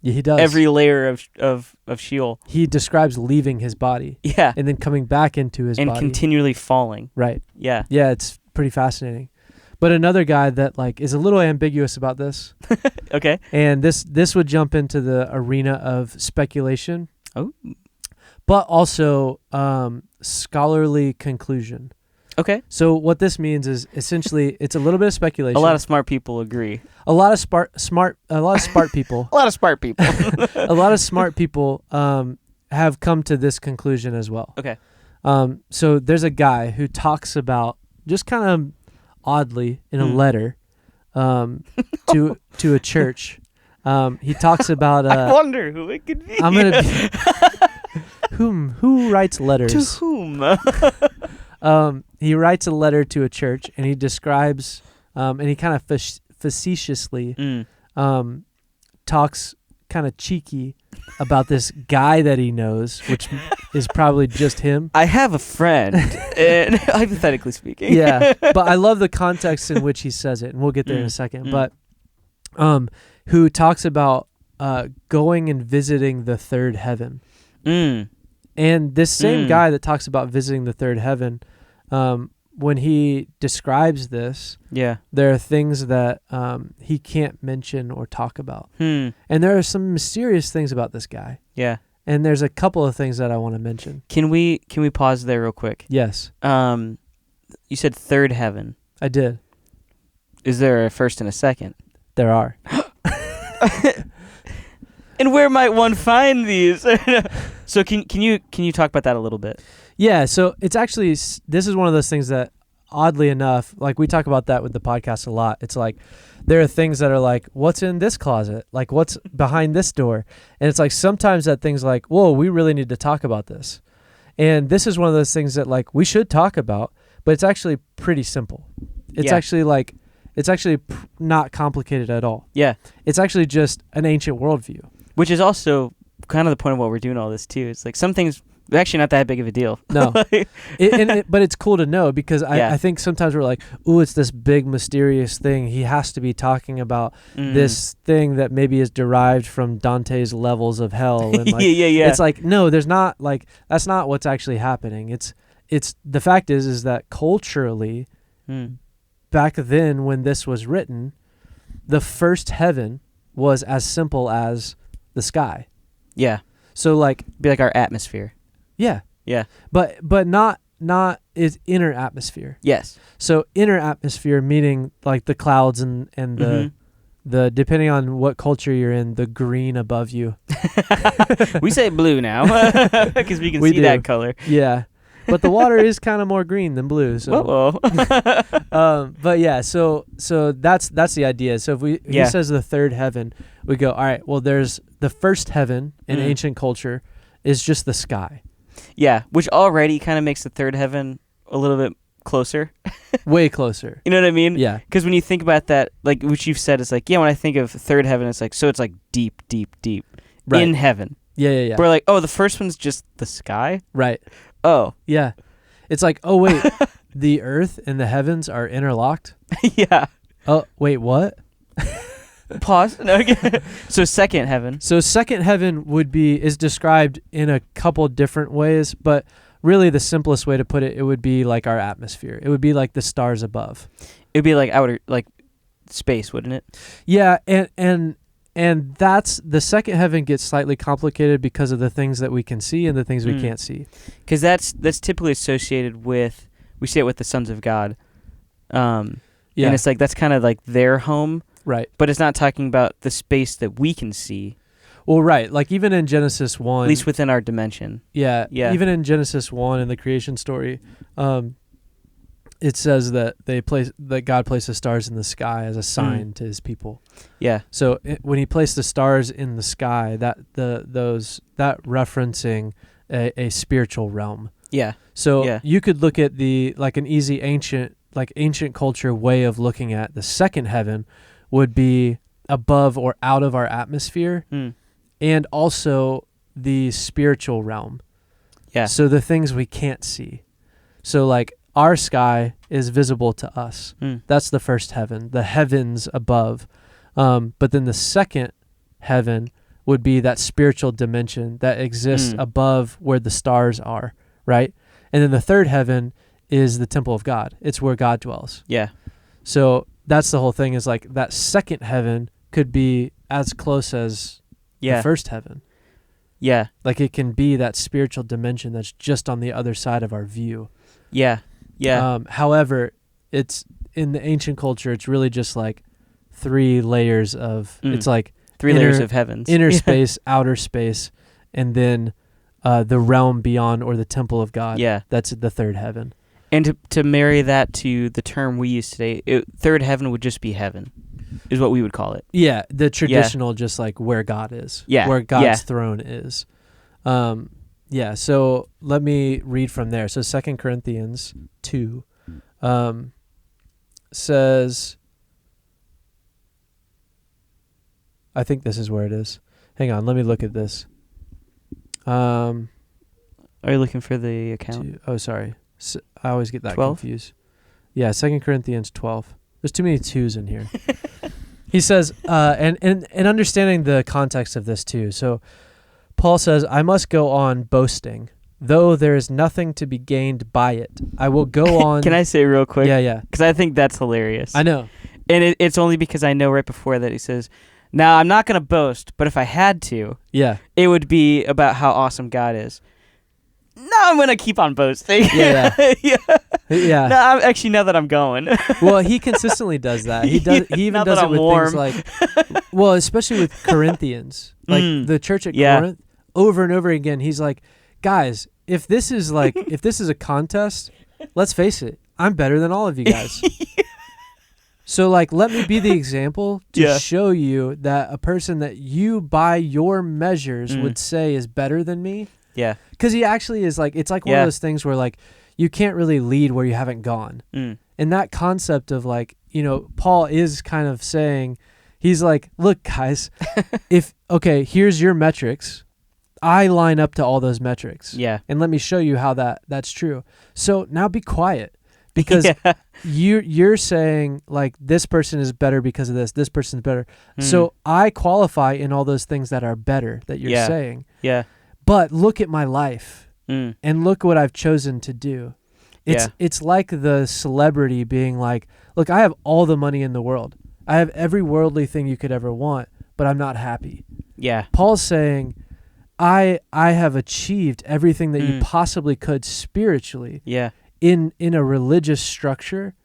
he does. every layer of Sheol. He describes leaving his body. Yeah. And then coming back into his body. And continually falling. Right. Yeah. Yeah, it's pretty fascinating. But another guy that like is a little ambiguous about this. Okay. And this would jump into the arena of speculation. Oh. But also scholarly conclusion. Okay. So what this means is essentially it's a little bit of speculation. A lot of smart people agree. A lot of smart people. A lot of smart people. A lot of smart people have come to this conclusion as well. Okay. So there's a guy who talks about just kind of oddly in a letter to a church. He talks about I wonder who it could be. I'm gonna be, who writes letters? To whom? He writes a letter to a church, and he describes, and he kind of facetiously talks kind of cheeky about this guy that he knows, which is probably just him. I have a friend, and hypothetically speaking. Yeah, but I love the context in which he says it, and we'll get there in a second. But who talks about going and visiting the third heaven. And this same guy that talks about visiting the third heaven, when he describes this, there are things that he can't mention or talk about. And there are some mysterious things about this guy. Yeah. And there's a couple of things that I want to mention. Can we pause there real quick? Yes. You said third heaven. I did. Is there a first and a second? There are. And where might one find these? So can you talk about that a little bit? Yeah, so it's actually, this is one of those things that, oddly enough, like we talk about that with the podcast a lot. It's like, there are things that are like, what's in this closet? Like, what's behind this door? And it's like, sometimes that thing's like, whoa, we really need to talk about this. And this is one of those things that like, we should talk about, but it's actually pretty simple. It's actually like, it's actually not complicated at all. Yeah. It's actually just an ancient worldview. Which is also kind of the point of what we're doing all this too. It's like some things are actually not that big of a deal. No. But it's cool to know because I think sometimes we're like, ooh, it's this big mysterious thing. He has to be talking about this thing that maybe is derived from Dante's levels of hell. And like, it's like, no, there's not like, that's not what's actually happening. It's the fact is that culturally, back then when this was written, the first heaven was as simple as the sky. Yeah. So like, be like our atmosphere. Yeah. Yeah. But not is inner atmosphere. Yes. So inner atmosphere meaning like the clouds and the depending on what culture you're in, the green above you. We say blue now because we can see that color. Yeah. But the water is kind of more green than blue. So. But yeah, so that's the idea. So if he says the third heaven, we go, all right, well, there's the first heaven in ancient culture is just the sky. Yeah, which already kind of makes the third heaven a little bit closer. Way closer. You know what I mean? Yeah. Because when you think about that, like what you've said, it's like, yeah, when I think of third heaven, it's like, so it's like deep, deep, deep in heaven. Yeah. We're like, oh, the first one's just the sky? Right. Oh. Yeah. It's like, oh, wait, the earth and the heavens are interlocked? Yeah. Oh, wait, what? Pause. No, so second heaven. So second heaven is described in a couple different ways, but really the simplest way to put it would be like our atmosphere. It would be like the stars above. It would be like outer, like space, wouldn't it? Yeah, and that's the second heaven gets slightly complicated because of the things that we can see and the things we can't see. Because that's typically associated with, we see it with the sons of God. And it's like that's kind of like their home. Right. But it's not talking about the space that we can see. Well, right. Like even in Genesis 1. At least within our dimension. Yeah. Even in Genesis 1 in the creation story, it says that God placed the stars in the sky as a sign to his people. Yeah. So when he placed the stars in the sky, that referencing a spiritual realm. Yeah. So you could look at an easy ancient culture way of looking at the second heaven would be above or out of our atmosphere, and also the spiritual realm. Yeah. So the things we can't see. So like our sky is visible to us. That's the first heaven, the heavens above. But then the second heaven would be that spiritual dimension that exists above where the stars are, right? And then the third heaven is the temple of God. It's where God dwells. Yeah. So that's the whole thing, is like that second heaven could be as close as the first heaven. Yeah. Like it can be that spiritual dimension that's just on the other side of our view. Yeah. Yeah. However, it's in the ancient culture, it's really just like 3 layers of, it's like 3 layers of heavens. Inner space, outer space, and then the realm beyond, or the temple of God. Yeah. That's the third heaven. And to marry that to the term we use today, third heaven would just be heaven, is what we would call it. Yeah, the traditional, just like where God is. Yeah. Where God's throne is. So let me read from there. So 2 Corinthians 2 says, I think this is where it is. Hang on, let me look at this. Are you looking for the account? Sorry. I always get that 12? confused. Yeah, 2 Corinthians 12. There's too many 2s in here. He says, and understanding the context of this too. So Paul says, I must go on boasting, though there is nothing to be gained by it. I will go on. Can I say real quick? Yeah. Because I think that's hilarious. I know. And it's only because I know right before that he says, now I'm not going to boast, but if I had to, it would be about how awesome God is. No, I'm going to keep on boasting. Yeah. No, I'm actually, now that I'm going. Well, he consistently does that. He even does it with things like, well, especially with Corinthians, like the church at Corinth, over and over again. He's like, guys, if this is a contest, let's face it, I'm better than all of you guys. So like, let me be the example to show you that a person that you by your measures would say is better than me. Yeah. Because he actually is like, it's like one of those things where like, you can't really lead where you haven't gone. And that concept of like, Paul is kind of saying, he's like, look guys, here's your metrics. I line up to all those metrics. Yeah. And let me show you how that's true. So now be quiet, because you're saying like, this person is better because of this person's better. So I qualify in all those things that are better that you're saying. Yeah. But look at my life and look what I've chosen to do. It's like the celebrity being like, look, I have all the money in the world. I have every worldly thing you could ever want, but I'm not happy. Yeah. Paul's saying, I have achieved everything that you possibly could spiritually. Yeah. In a religious structure.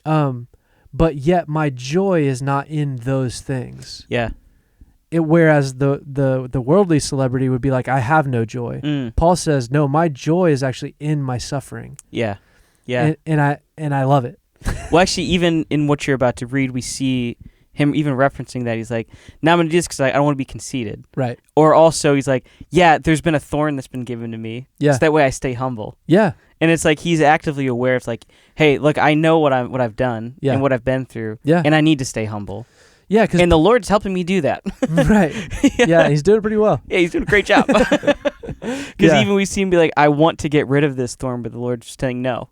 But yet my joy is not in those things. Yeah. Whereas the worldly celebrity would be like, I have no joy. Paul says, no, my joy is actually in my suffering. Yeah. Yeah. And I love it. Well, actually, even in what you're about to read, we see him even referencing that. He's like, now I'm going to do this because I don't want to be conceited. Right. Or also he's like, there's been a thorn that's been given to me. Yeah. So that way I stay humble. Yeah. And it's like he's actively aware of like, hey, look, I know what I've done and what I've been through. Yeah. And I need to stay humble. Yeah, and the Lord's helping me do that. Right. Yeah, he's doing pretty well. Yeah, he's doing a great job. Because even we see him be like, I want to get rid of this thorn, but the Lord's just saying no.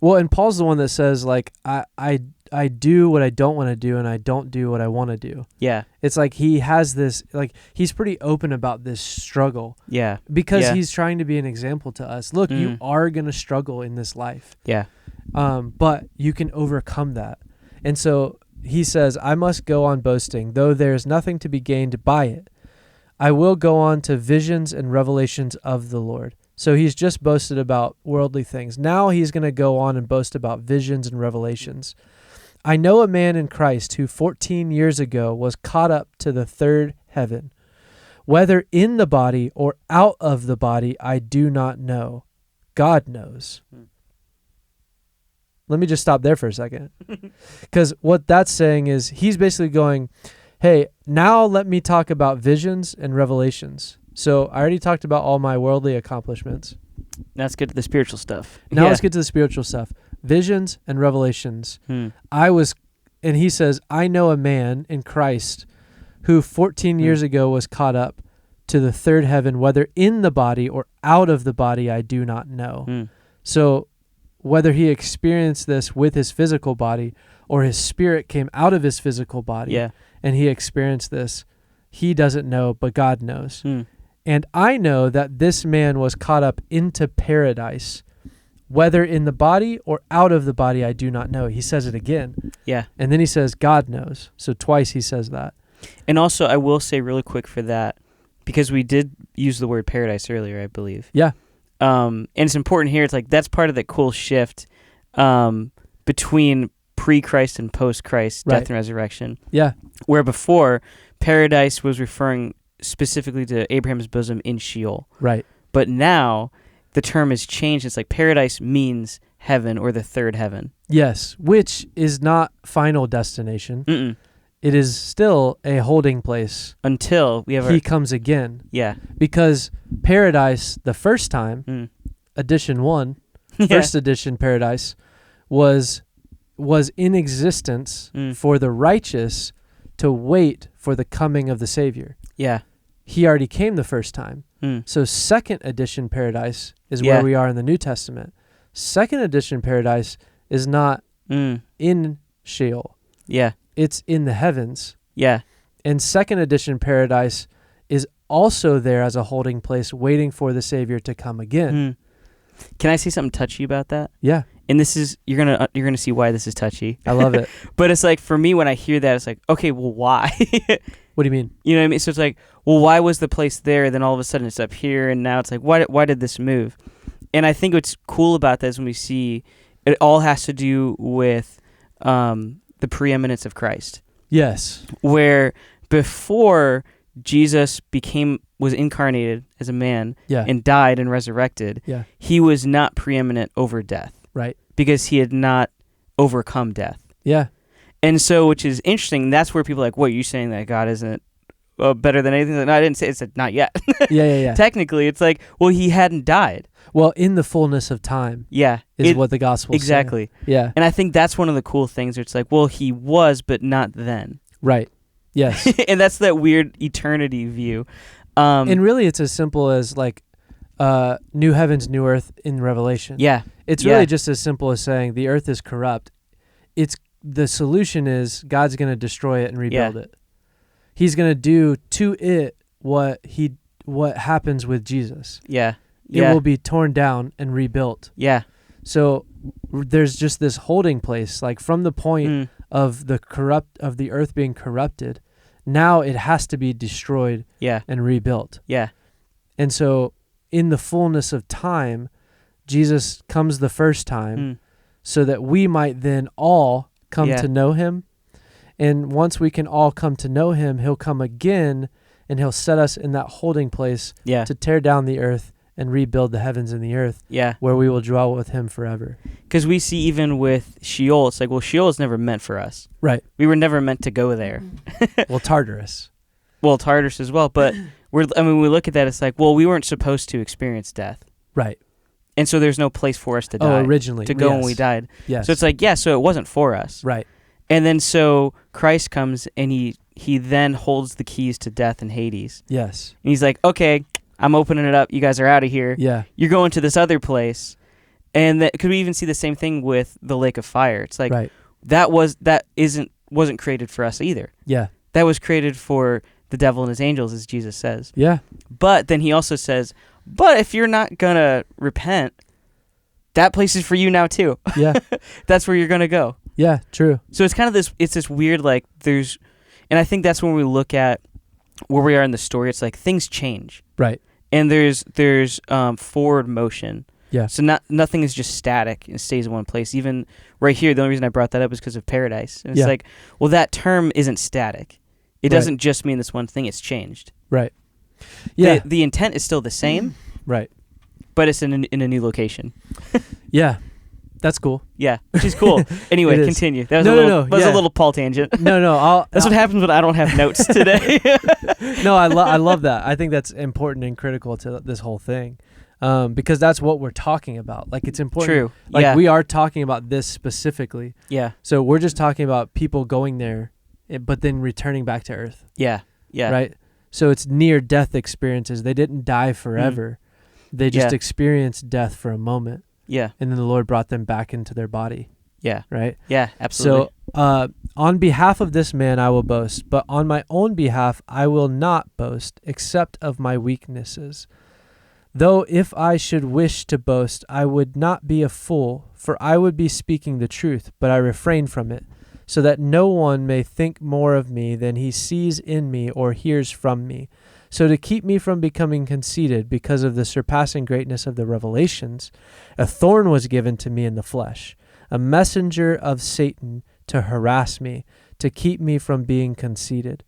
Well, and Paul's the one that says, like, I I do what I don't want to do, and I don't do what I want to do. Yeah. It's like he has this, like, he's pretty open about this struggle. Yeah. Because Yeah. he's trying to be an example to us. Look, you are going to struggle in this life. Yeah. But you can overcome that. And so he says, I must go on boasting, though there is nothing to be gained by it. I will go on to visions and revelations of the Lord. So he's just boasted about worldly things. Now he's going to go on and boast about visions and revelations. I know a man in Christ who 14 years ago was caught up to the third heaven. Whether in the body or out of the body, I do not know. God knows. Let me just stop there for a second. Because what that's saying is he's basically going, hey, now let me talk about visions and revelations. So I already talked about all my worldly accomplishments. Now let's get to the spiritual stuff. Now let's get to the spiritual stuff. Visions and revelations. And he says, I know a man in Christ who 14 years ago was caught up to the third heaven, whether in the body or out of the body, I do not know. So whether he experienced this with his physical body or his spirit came out of his physical body and he experienced this, he doesn't know, but God knows. And I know that this man was caught up into paradise, whether in the body or out of the body, I do not know. He says it again. Yeah. And then he says, God knows. So twice he says that. And also, I will say really quick for that, because we did use the word paradise earlier, I believe. Yeah. And it's important here. It's like that's part of the cool shift between pre-Christ and post-Christ death and resurrection. Yeah. Where before, paradise was referring specifically to Abraham's bosom in Sheol. Right. But now the term has changed. It's like paradise means heaven or the third heaven. Yes, which is not final destination. It is still a holding place until we have he comes again. Yeah. Because paradise, the first time, edition 1, first edition paradise, was in existence for the righteous to wait for the coming of the Savior. Yeah. He already came the first time. So second edition paradise is where we are in the New Testament. Second edition paradise is not in Sheol. Yeah. It's in the heavens. Yeah. And second edition paradise is also there as a holding place waiting for the Savior to come again. Can I say something touchy about that? Yeah. And this is you're gonna see why this is touchy. I love it. But it's like for me when I hear that, it's like, okay, well, why? What do you mean? You know what I mean? So it's like, well, why was the place there? Then all of a sudden it's up here, and now it's like, why did this move? And I think what's cool about that is when we see it all has to do with the preeminence of Christ. Yes. Where before Jesus was incarnated as a man and died and resurrected, he was not preeminent over death. Right. Because he had not overcome death. Yeah. And so, which is interesting, that's where people are like, what, are you saying that God isn't better than anything? No, I didn't say it. Said not yet. Yeah. Technically, it's like, well, he hadn't died. Well, in the fullness of time. Yeah. Is what the gospel exactly. Say. Yeah. And I think that's one of the cool things where it's like, well, he was, but not then. Right. Yes. And that's that weird eternity view. And really, it's as simple as like new heavens, new earth in Revelation. Yeah. It's really just as simple as saying the earth is corrupt. The solution is God's going to destroy it and rebuild it. He's going to do to it what happens with Jesus. Yeah. It will be torn down and rebuilt. Yeah. So there's just this holding place, like from the point of the earth being corrupted, now it has to be destroyed and rebuilt. Yeah. And so in the fullness of time, Jesus comes the first time so that we might then all come to know him. And once we can all come to know him, he'll come again and he'll set us in that holding place to tear down the earth and rebuild the heavens and the earth where we will dwell with him forever. Because we see even with Sheol, it's like, well, Sheol is never meant for us. Right. We were never meant to go there. Well, Tartarus. Well, Tartarus as well. But we look at that, it's like, well, we weren't supposed to experience death. Right. And so there's no place for us to die. Originally. To go when we died. Yes. So it's like, so it wasn't for us. Right. And then so Christ comes and he then holds the keys to death and Hades. Yes. And he's like, okay, I'm opening it up. You guys are out of here. Yeah. You're going to this other place. And could we even see the same thing with the lake of fire? It's like, that wasn't created for us either. Yeah. That was created for the devil and his angels, as Jesus says. Yeah. But then he also says, but if you're not going to repent, that place is for you now too. Yeah. That's where you're going to go. Yeah, true. So it's kind of this weird, like, and I think that's when we look at where we are in the story. It's like things change. Right. And there's forward motion. Yeah. So nothing is just static and stays in one place. Even right here, the only reason I brought that up is because of paradise. And it's like, well, that term isn't static. It doesn't just mean this one thing. It's changed. Right. Yeah. The intent is still the same. Right. But it's in a new location. Yeah. That's cool. Yeah, which is cool. Anyway, continue. That was a little Paul tangent. No. That's what happens when I don't have notes today. No, I love that. I think that's important and critical to this whole thing, because that's what we're talking about. Like, it's important. True. Like, we are talking about this specifically. Yeah. So we're just talking about people going there, but then returning back to Earth. Yeah. Yeah. Right. So it's near-death experiences. They didn't die forever. They just experienced death for a moment. Yeah. And then the Lord brought them back into their body. Yeah. Right? Yeah, absolutely. So on behalf of this man I will boast, but on my own behalf I will not boast, except of my weaknesses. Though if I should wish to boast, I would not be a fool, for I would be speaking the truth, but I refrain from it, so that no one may think more of me than he sees in me or hears from me. So to keep me from becoming conceited because of the surpassing greatness of the revelations, a thorn was given to me in the flesh, a messenger of Satan to harass me, to keep me from being conceited.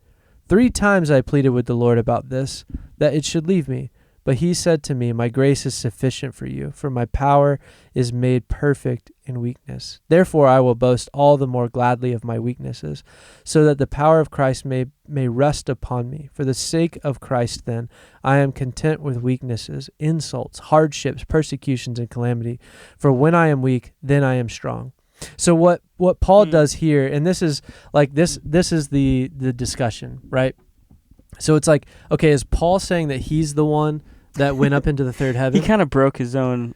3 times I pleaded with the Lord about this, that it should leave me. But he said to me, my grace is sufficient for you, for my power is made perfect in weakness. Therefore I will boast all the more gladly of my weaknesses, so that the power of Christ may rest upon me. For the sake of Christ, then, I am content with weaknesses, insults, hardships, persecutions, and calamity. For when I am weak, then I am strong. So what Paul does here, and this is like this is the discussion, right? So it's like, okay, is Paul saying that he's the one that went up into the third heaven? He kind of broke his own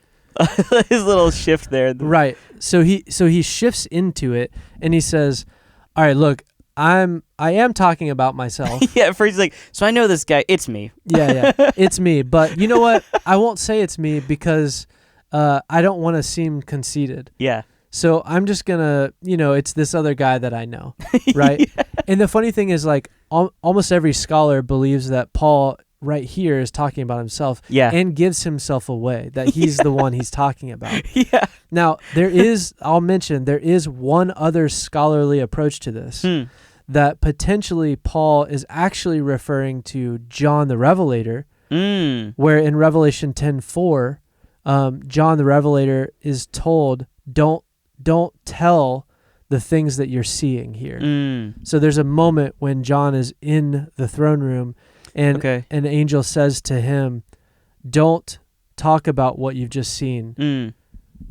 his little shift there. Right. So he shifts into it and he says, all right, look, I am talking about myself. Yeah, first he's like, so I know this guy, it's me. Yeah, it's me. But you know what? I won't say it's me because I don't want to seem conceited. Yeah. So I'm just going to, it's this other guy that I know, right? Yeah. And the funny thing is, like, almost every scholar believes that Paul right here is talking about himself and gives himself away, that he's the one he's talking about. Yeah. Now, I'll mention, there is one other scholarly approach to this, that potentially Paul is actually referring to John the Revelator, where in Revelation 10:4, John the Revelator is told, don't tell the things that you're seeing here. So there's a moment when John is in the throne room and an angel says to him, don't talk about what you've just seen.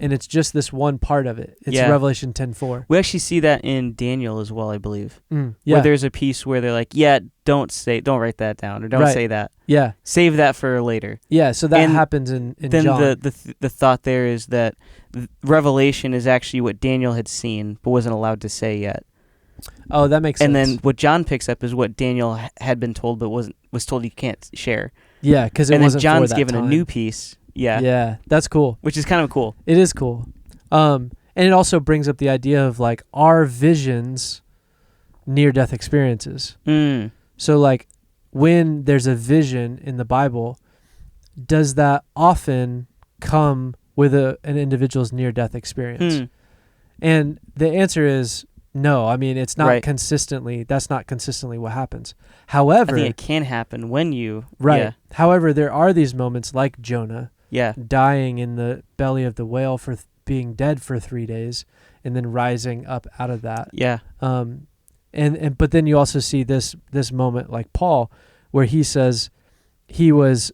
And it's just this one part of it. It's Revelation 10:4. We actually see that in Daniel as well, I believe. Yeah. Where there's a piece where they're like, don't write that down, or don't say that. Yeah. Save that for later. Yeah, so that happens in then John. the thought there is that Revelation is actually what Daniel had seen but wasn't allowed to say yet. Oh, that makes sense. And then what John picks up is what Daniel had been told but was told he can't share. Yeah, because it wasn't for that time. And then John's given a new piece. Yeah. Yeah, that's cool. Which is kind of cool. It is cool. And it also brings up the idea of, like, our visions near-death experiences. So, like, when there's a vision in the Bible, does that often come with an individual's near-death experience? And the answer is no. I mean, it's not consistently. That's not consistently what happens. However, I think it can happen when you... Right. Yeah. However, there are these moments like Jonah Yeah. dying in the belly of the whale for being dead for 3 days and then rising up out of that. Yeah. But then you also see this moment like Paul, where he says he was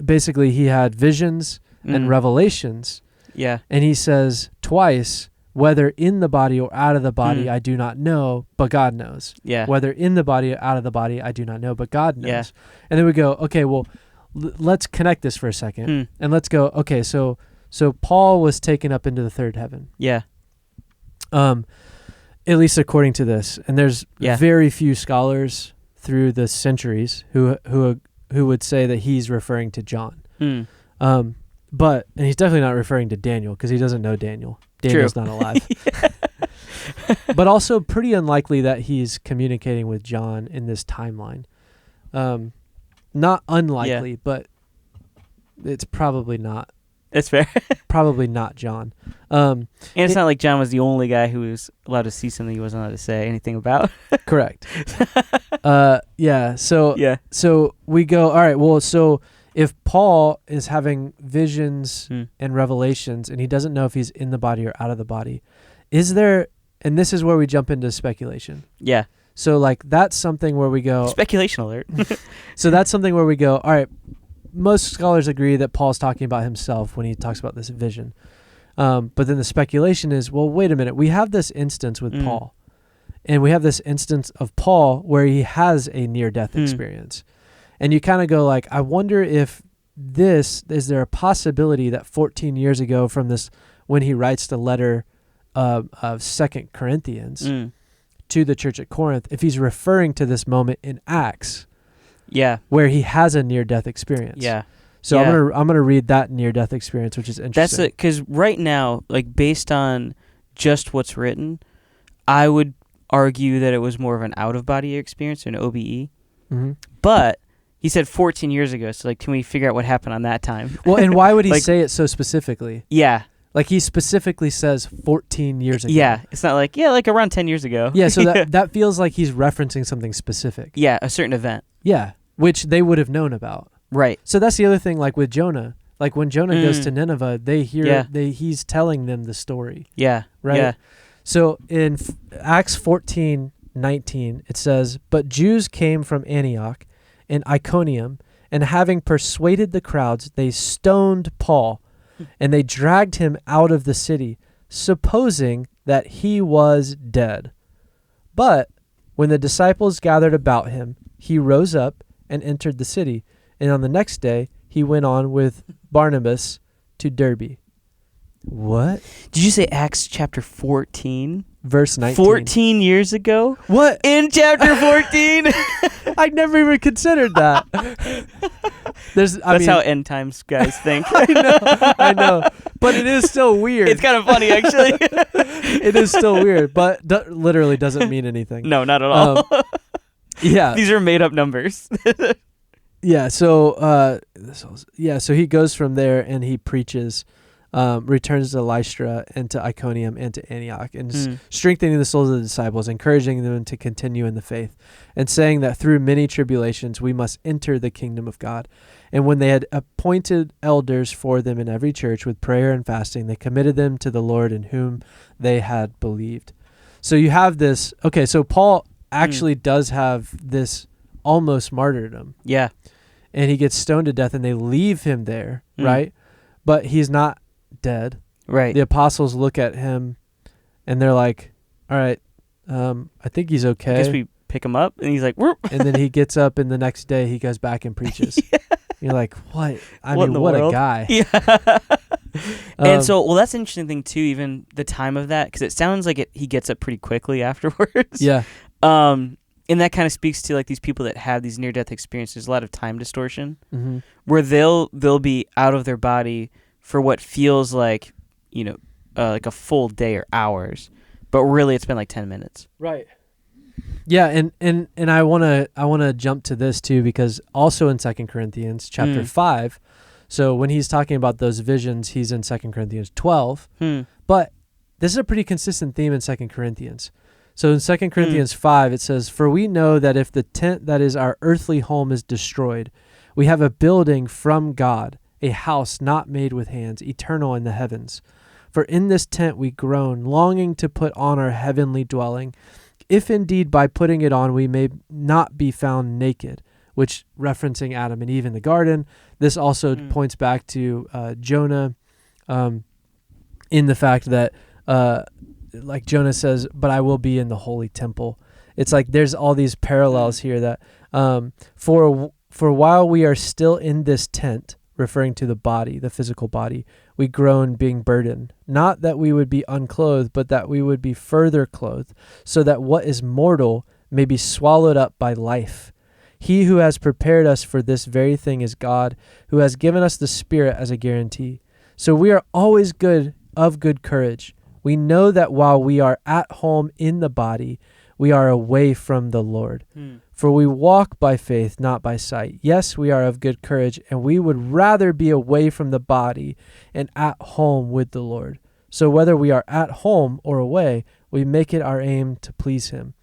basically he had visions and revelations. Yeah. And he says twice, whether in the body or out of the body, I do not know, but God knows. Yeah. Whether in the body or out of the body, I do not know, but God knows. Yeah. And then we go, okay, well, let's connect this for a second. And let's go, okay, so Paul was taken up into the third heaven. Yeah. at least according to this, and there's Yeah. very few scholars through the centuries who would say that he's referring to John. Mm. But and he's definitely not referring to Daniel because he doesn't know Daniel. Daniel's True. not alive. But also pretty unlikely that he's communicating with John in this timeline. Not unlikely, but it's probably not. That's fair. Probably not John. And it's not like John was the only guy who was allowed to see something he wasn't allowed to say anything about. Correct. Yeah. So Yeah. So we go, all right, well, so if Paul is having visions and revelations and he doesn't know if he's in the body or out of the body, is there, and this is where we jump into speculation. Yeah. So like that's something where we go. Speculation alert. So that's something where we go, all right, most scholars agree that Paul's talking about himself when he talks about this vision. But then the speculation is, well, wait a minute. We have this instance with Paul. And we have this instance of Paul where he has a near-death experience. And you kind of go like, I wonder if is there a possibility that 14 years ago from this, when he writes the letter of 2 Corinthians to the church at Corinth, if he's referring to this moment in Acts, where he has a near-death experience. Yeah. So I'm gonna read that near-death experience, which is interesting. That's it, because right now, like based on just what's written, I would argue that it was more of an out-of-body experience, an OBE. Mm-hmm. But he said 14 years ago, so like, can we figure out what happened on that time? Well, and why would he Like- say it so specifically? Yeah. Like he specifically says 14 years ago. Yeah. It's not like, like around 10 years ago. Yeah, so that feels like he's referencing something specific. Yeah, a certain event. Yeah, which they would have known about. Right. So that's the other thing, like with Jonah. Like when Jonah goes to Nineveh, they hear he's telling them the story. Yeah. Right? Yeah. So in Acts 14:19, it says, "But Jews came from Antioch and Iconium, and having persuaded the crowds, they stoned Paul, and they dragged him out of the city, supposing that he was dead. But when the disciples gathered about him, he rose up and entered the city, and on the next day he went on with Barnabas to Derbe." What? Did you say Acts chapter 14? Verse 19. 14 years ago? What? In chapter 14? I never even considered that. That's how end times guys think. I know. But it is still weird. It's kind of funny, actually. It is still weird, but literally doesn't mean anything. No, not at all. Yeah. These are made up numbers. Yeah. So, so he goes from there and he preaches, returns to Lystra and to Iconium and to Antioch, and strengthening the souls of the disciples, encouraging them to continue in the faith, and saying that through many tribulations we must enter the kingdom of God. And when they had appointed elders for them in every church with prayer and fasting, they committed them to the Lord in whom they had believed. So you have this. Okay, so Paul actually does have this almost martyrdom. Yeah. And he gets stoned to death, and they leave him there, right? But he's not dead. Right. The apostles look at him, and they're like, "All right, I think he's okay." I guess we pick him up, and he's like, "Whoop." And then he gets up, and the next day he goes back and preaches. You're like, "What? What in the what world? a guy!" Yeah. And so, that's an interesting thing too. Even the time of that, because it sounds like he gets up pretty quickly afterwards. Yeah. And that kind of speaks to like these people that have these near-death experiences. There's a lot of time distortion, Mm-hmm. where they'll be out of their body for what feels like, like a full day or hours, but really it's been like 10 minutes. Right. Yeah, and I wanna jump to this too, because also in 2 Corinthians chapter 5, so when he's talking about those visions, he's in 2 Corinthians 12. But this is a pretty consistent theme in 2 Corinthians. So in 2 Corinthians 5, it says, "For we know that if the tent that is our earthly home is destroyed, we have a building from God, a house not made with hands, eternal in the heavens. For in this tent we groan, longing to put on our heavenly dwelling, if indeed by putting it on we may not be found naked," which referencing Adam and Eve in the garden. This also points back to Jonah, in the fact that like Jonah says, "But I will be in the holy temple." It's like there's all these parallels here that for while we are still in this tent, referring to the body, the physical body, we groan being burdened, not that we would be unclothed, but that we would be further clothed, so that what is mortal may be swallowed up by life. He who has prepared us for this very thing is God, who has given us the Spirit as a guarantee. So we are always of good courage. We know that while we are at home in the body, we are away from the Lord. For we walk by faith, not by sight. Yes, we are of good courage, and we would rather be away from the body and at home with the Lord. So whether we are at home or away, we make it our aim to please him.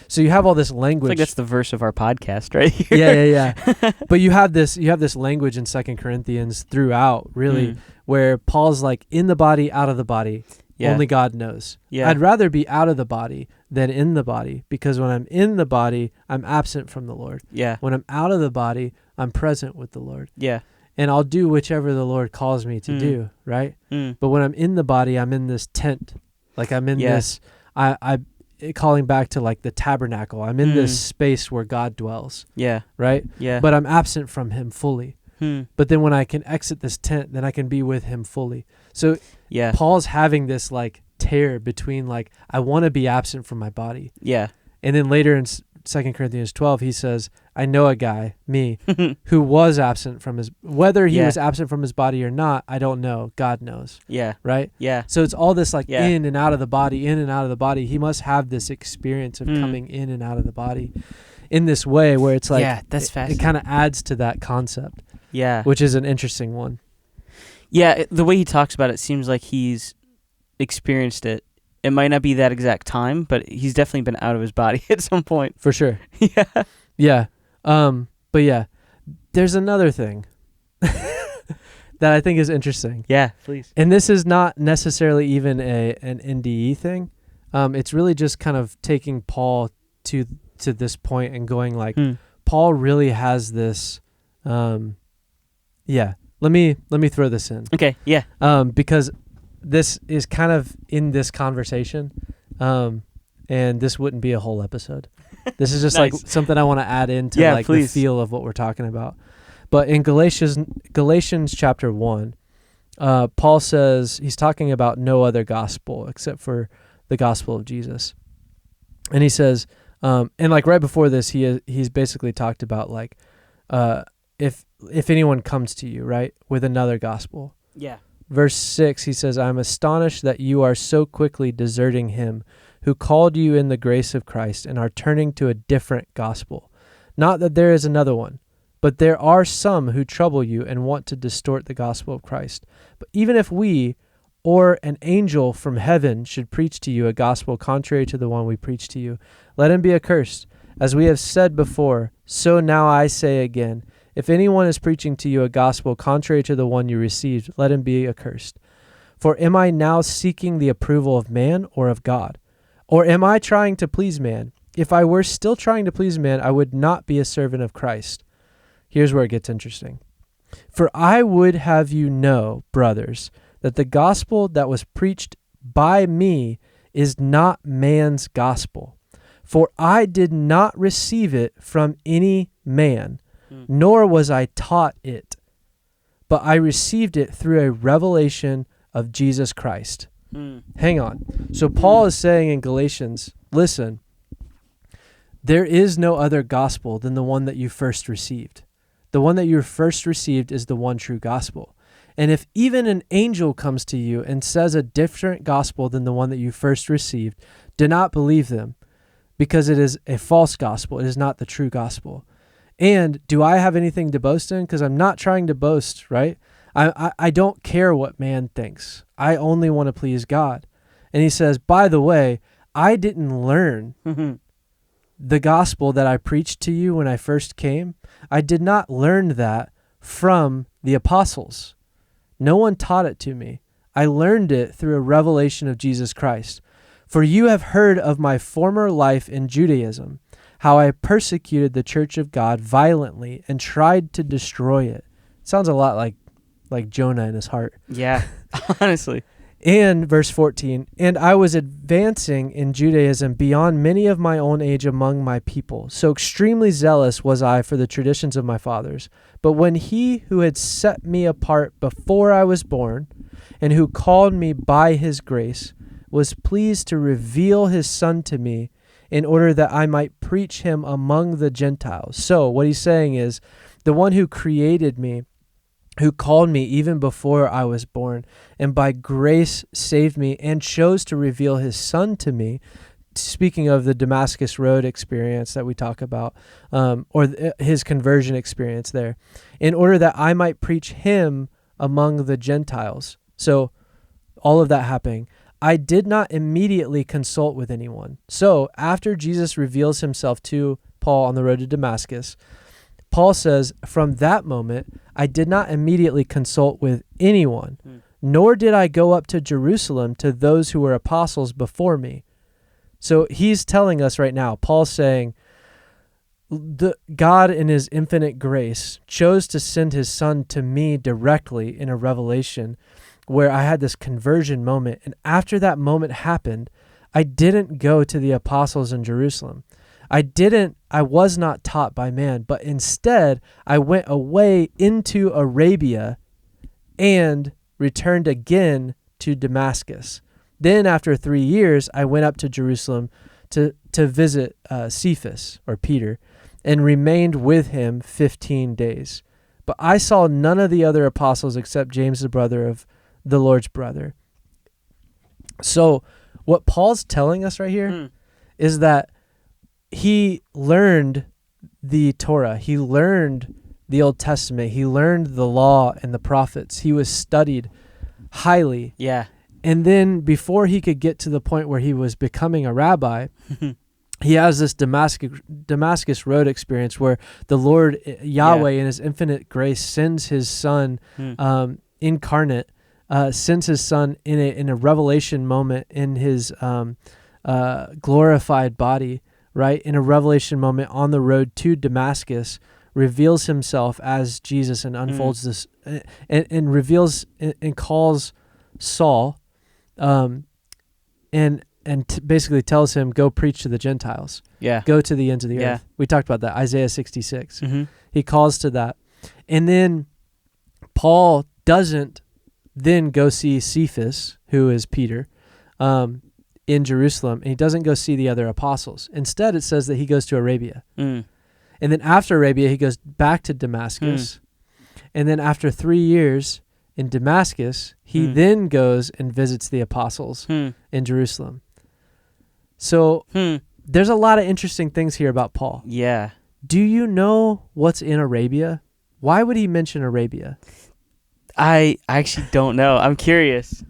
So you have all this language. I think that's the verse of our podcast right here. Yeah. But you have this language in 2 Corinthians throughout, really, where Paul's like in the body, out of the body. Yeah. Only God knows. Yeah. I'd rather be out of the body than in the body, because when I'm in the body, I'm absent from the Lord. Yeah. When I'm out of the body, I'm present with the Lord. Yeah. And I'll do whichever the Lord calls me to do, right? But when I'm in the body, I'm in this tent. Like I'm in this, I calling back to like the tabernacle. I'm in this space where God dwells. Yeah. Right? Yeah. But I'm absent from him fully. But then when I can exit this tent, then I can be with him fully. So Paul's having this like tear between like, I want to be absent from my body. Yeah. And then later in 2 Corinthians 12, he says, I know a guy, me, who was absent from whether he was absent from his body or not, I don't know. God knows. Yeah. Right? Yeah. So it's all this like in and out of the body, in and out of the body. He must have this experience of coming in and out of the body in this way where it's like, that's fascinating. It kind of adds to that concept. Yeah. Which is an interesting one. Yeah. The way he talks about it seems like he's experienced it. It might not be that exact time, but he's definitely been out of his body at some point. For sure. Yeah. Yeah. But yeah, there's another thing that I think is interesting. Yeah, please. And this is not necessarily even an NDE thing. It's really just kind of taking Paul to this point and going like, Paul really has this. Let me throw this in. Okay. Yeah. Because this is kind of in this conversation, and this wouldn't be a whole episode. This is just nice. like something I want to add into the feel of what we're talking about. But in Galatians chapter 1, Paul says he's talking about no other gospel except for the gospel of Jesus. And he says, and like right before this, he's basically talked about like, if anyone comes to you, right, with another gospel. Yeah. Verse 6, he says, I'm astonished that you are so quickly deserting him who called you in the grace of Christ and are turning to a different gospel. Not that there is another one, but there are some who trouble you and want to distort the gospel of Christ. But even if we or an angel from heaven should preach to you a gospel contrary to the one we preach to you, let him be accursed. As we have said before, so now I say again, if anyone is preaching to you a gospel contrary to the one you received, let him be accursed. For am I now seeking the approval of man or of God? Or am I trying to please man? If I were still trying to please man, I would not be a servant of Christ. Here's where it gets interesting. For I would have you know, brothers, that the gospel that was preached by me is not man's gospel. For I did not receive it from any man, nor was I taught it, but I received it through a revelation of Jesus Christ. Hang on. So Paul is saying in Galatians, listen, there is no other gospel than the one that you first received. The one that you first received is the one true gospel. And if even an angel comes to you and says a different gospel than the one that you first received, do not believe them, because it is a false gospel. It is not the true gospel. And do I have anything to boast in? Because I'm not trying to boast, right? I don't care what man thinks. I only want to please God. And he says, by the way, I didn't learn the gospel that I preached to you when I first came. I did not learn that from the apostles. No one taught it to me. I learned it through a revelation of Jesus Christ. For you have heard of my former life in Judaism, how I persecuted the church of God violently and tried to destroy it. Sounds a lot like Jonah in his heart. Yeah, honestly. And verse 14, and I was advancing in Judaism beyond many of my own age among my people. So extremely zealous was I for the traditions of my fathers. But when he who had set me apart before I was born, and who called me by his grace, was pleased to reveal his Son to me in order that I might preach him among the Gentiles. So what he's saying is, the one who created me, who called me even before I was born, and by grace saved me and chose to reveal his Son to me, speaking of the Damascus Road experience that we talk about, his conversion experience there, in order that I might preach him among the Gentiles. So all of that happening. I did not immediately consult with anyone. So after Jesus reveals himself to Paul on the road to Damascus, Paul says, from that moment, I did not immediately consult with anyone, nor did I go up to Jerusalem to those who were apostles before me. So he's telling us right now, Paul's saying, God in his infinite grace chose to send his Son to me directly in a revelation where I had this conversion moment. And after that moment happened, I didn't go to the apostles in Jerusalem. I was not taught by man, but instead I went away into Arabia and returned again to Damascus. Then after 3 years, I went up to Jerusalem to visit Cephas, or Peter, and remained with him 15 days. But I saw none of the other apostles except James, the brother of the Lord's brother. So what Paul's telling us right here is that he learned the Torah. He learned the Old Testament. He learned the law and the prophets. He was studied highly. Yeah. And then before he could get to the point where he was becoming a rabbi, he has this Damascus Road experience where the Lord Yahweh in his infinite grace sends his Son incarnate, sends his Son in a revelation moment in his glorified body, right? In a revelation moment on the road to Damascus, reveals himself as Jesus and unfolds this and reveals and calls Saul and basically tells him, go preach to the Gentiles. Yeah. Go to the ends of the earth. We talked about that, Isaiah 66. He calls to that. And then Paul doesn't then go see Cephas, who is Peter, in Jerusalem, and he doesn't go see the other apostles. Instead, it says that he goes to Arabia. And then after Arabia, he goes back to Damascus. And then after 3 years in Damascus, he then goes and visits the apostles in Jerusalem. So there's a lot of interesting things here about Paul. Yeah. Do you know what's in Arabia? Why would he mention Arabia? I actually don't know. I'm curious.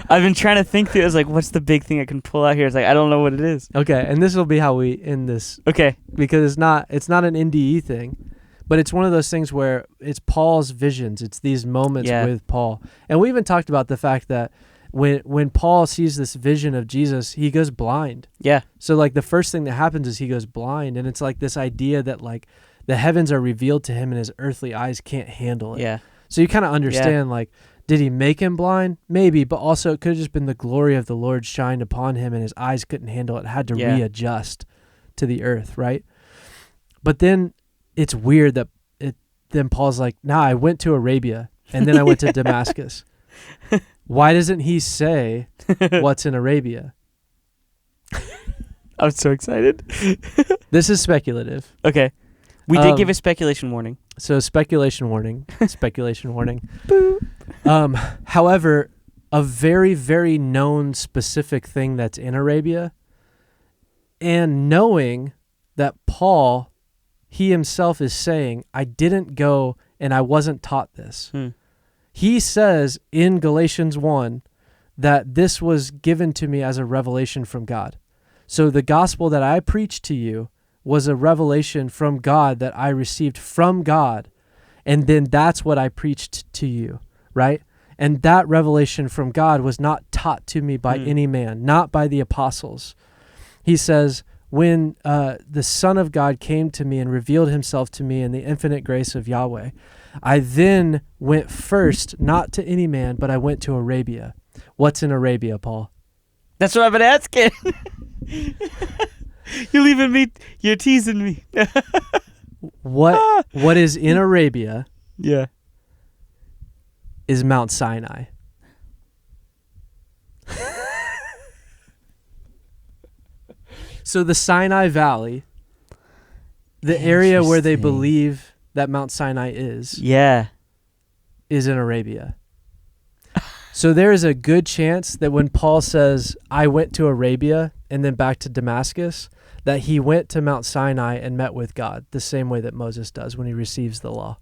I've been trying to think through. It's like, what's the big thing I can pull out here? It's like, I don't know what it is. Okay, and this will be how we end this. Okay. Because it's not an NDE thing, but it's one of those things where it's Paul's visions. It's these moments with Paul. And we even talked about the fact that when Paul sees this vision of Jesus, he goes blind. Yeah. So like the first thing that happens is he goes blind, and it's like this idea that like the heavens are revealed to him and his earthly eyes can't handle it. Yeah. So you kind of understand like, did he make him blind? Maybe, but also it could have just been the glory of the Lord shined upon him and his eyes couldn't handle it, had to readjust to the earth, right? But then it's weird that then Paul's like, nah, I went to Arabia and then I went to Damascus. Why doesn't he say what's in Arabia? I'm so excited. This is speculative. Okay. We did give a speculation warning. So speculation warning. Speculation warning. However, a very, very known specific thing that's in Arabia, and knowing that Paul, he himself is saying, I didn't go and I wasn't taught this. He says in Galatians 1 that this was given to me as a revelation from God. So the gospel that I preached to you was a revelation from God that I received from God. And then that's what I preached to you, right? And that revelation from God was not taught to me by any man, not by the apostles. He says, when the Son of God came to me and revealed himself to me in the infinite grace of Yahweh, I then went first, not to any man, but I went to Arabia. What's in Arabia, Paul? That's what I've been asking. You're teasing me. What is in Arabia Yeah. is Mount Sinai. So the Sinai Valley, the area where they Interesting. believe that Mount Sinai is Yeah. in Arabia. So there is a good chance that when Paul says, I went to Arabia and then back to Damascus, that he went to Mount Sinai and met with God the same way that Moses does when he receives the law.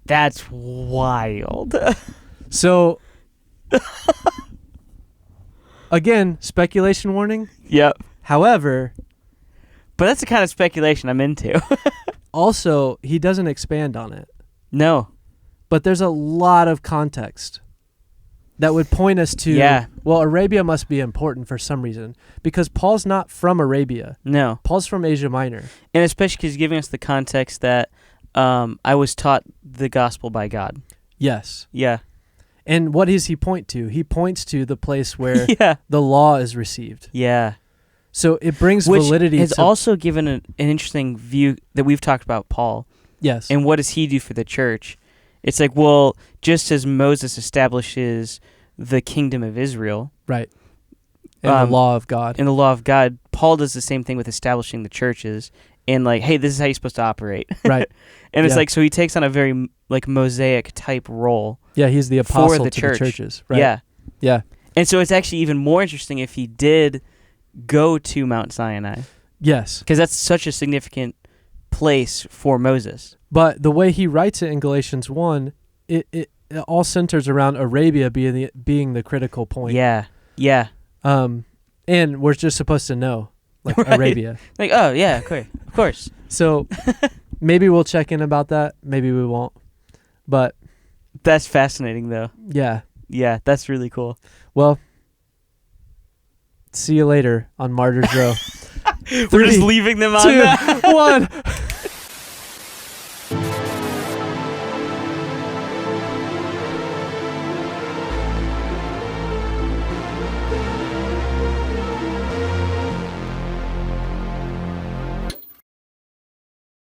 That's wild. So, again, speculation warning. Yep. However, But that's the kind of speculation I'm into. also, he doesn't expand on it. No. But there's a lot of context that would point us to, Yeah. well, Arabia must be important for some reason because Paul's not from Arabia. No. Paul's from Asia Minor. And especially because he's giving us the context that I was taught the gospel by God. Yes. Yeah. And what does he point to? He points to the place where Yeah. the law is received. Yeah. So it brings Which validity has to... also given an interesting view that we've talked about Paul. Yes. And what does he do for the church? It's like, well, just as Moses establishes the kingdom of Israel, right. And the law of God. in the law of God, Paul does the same thing with establishing the churches and like, hey, this is how you're supposed to operate. Right. And it's Yeah. like, so he takes on a very like Mosaic type role. Yeah, he's the apostle the to church. the churches. Right. Yeah. Yeah. And so it's actually even more interesting if he did go to Mount Sinai, Yes. because that's such a significant place for Moses. But the way he writes it in Galatians 1, it all centers around Arabia being the critical point. Yeah. Yeah. And we're just supposed to know, like, Right. Arabia. Like, oh, yeah, of course. So maybe we'll check in about that. Maybe we won't. But, That's fascinating, though. yeah. Yeah, that's really cool. Well, see you later on Martyr's Row. We're just 3, leaving them on 2, that. 1.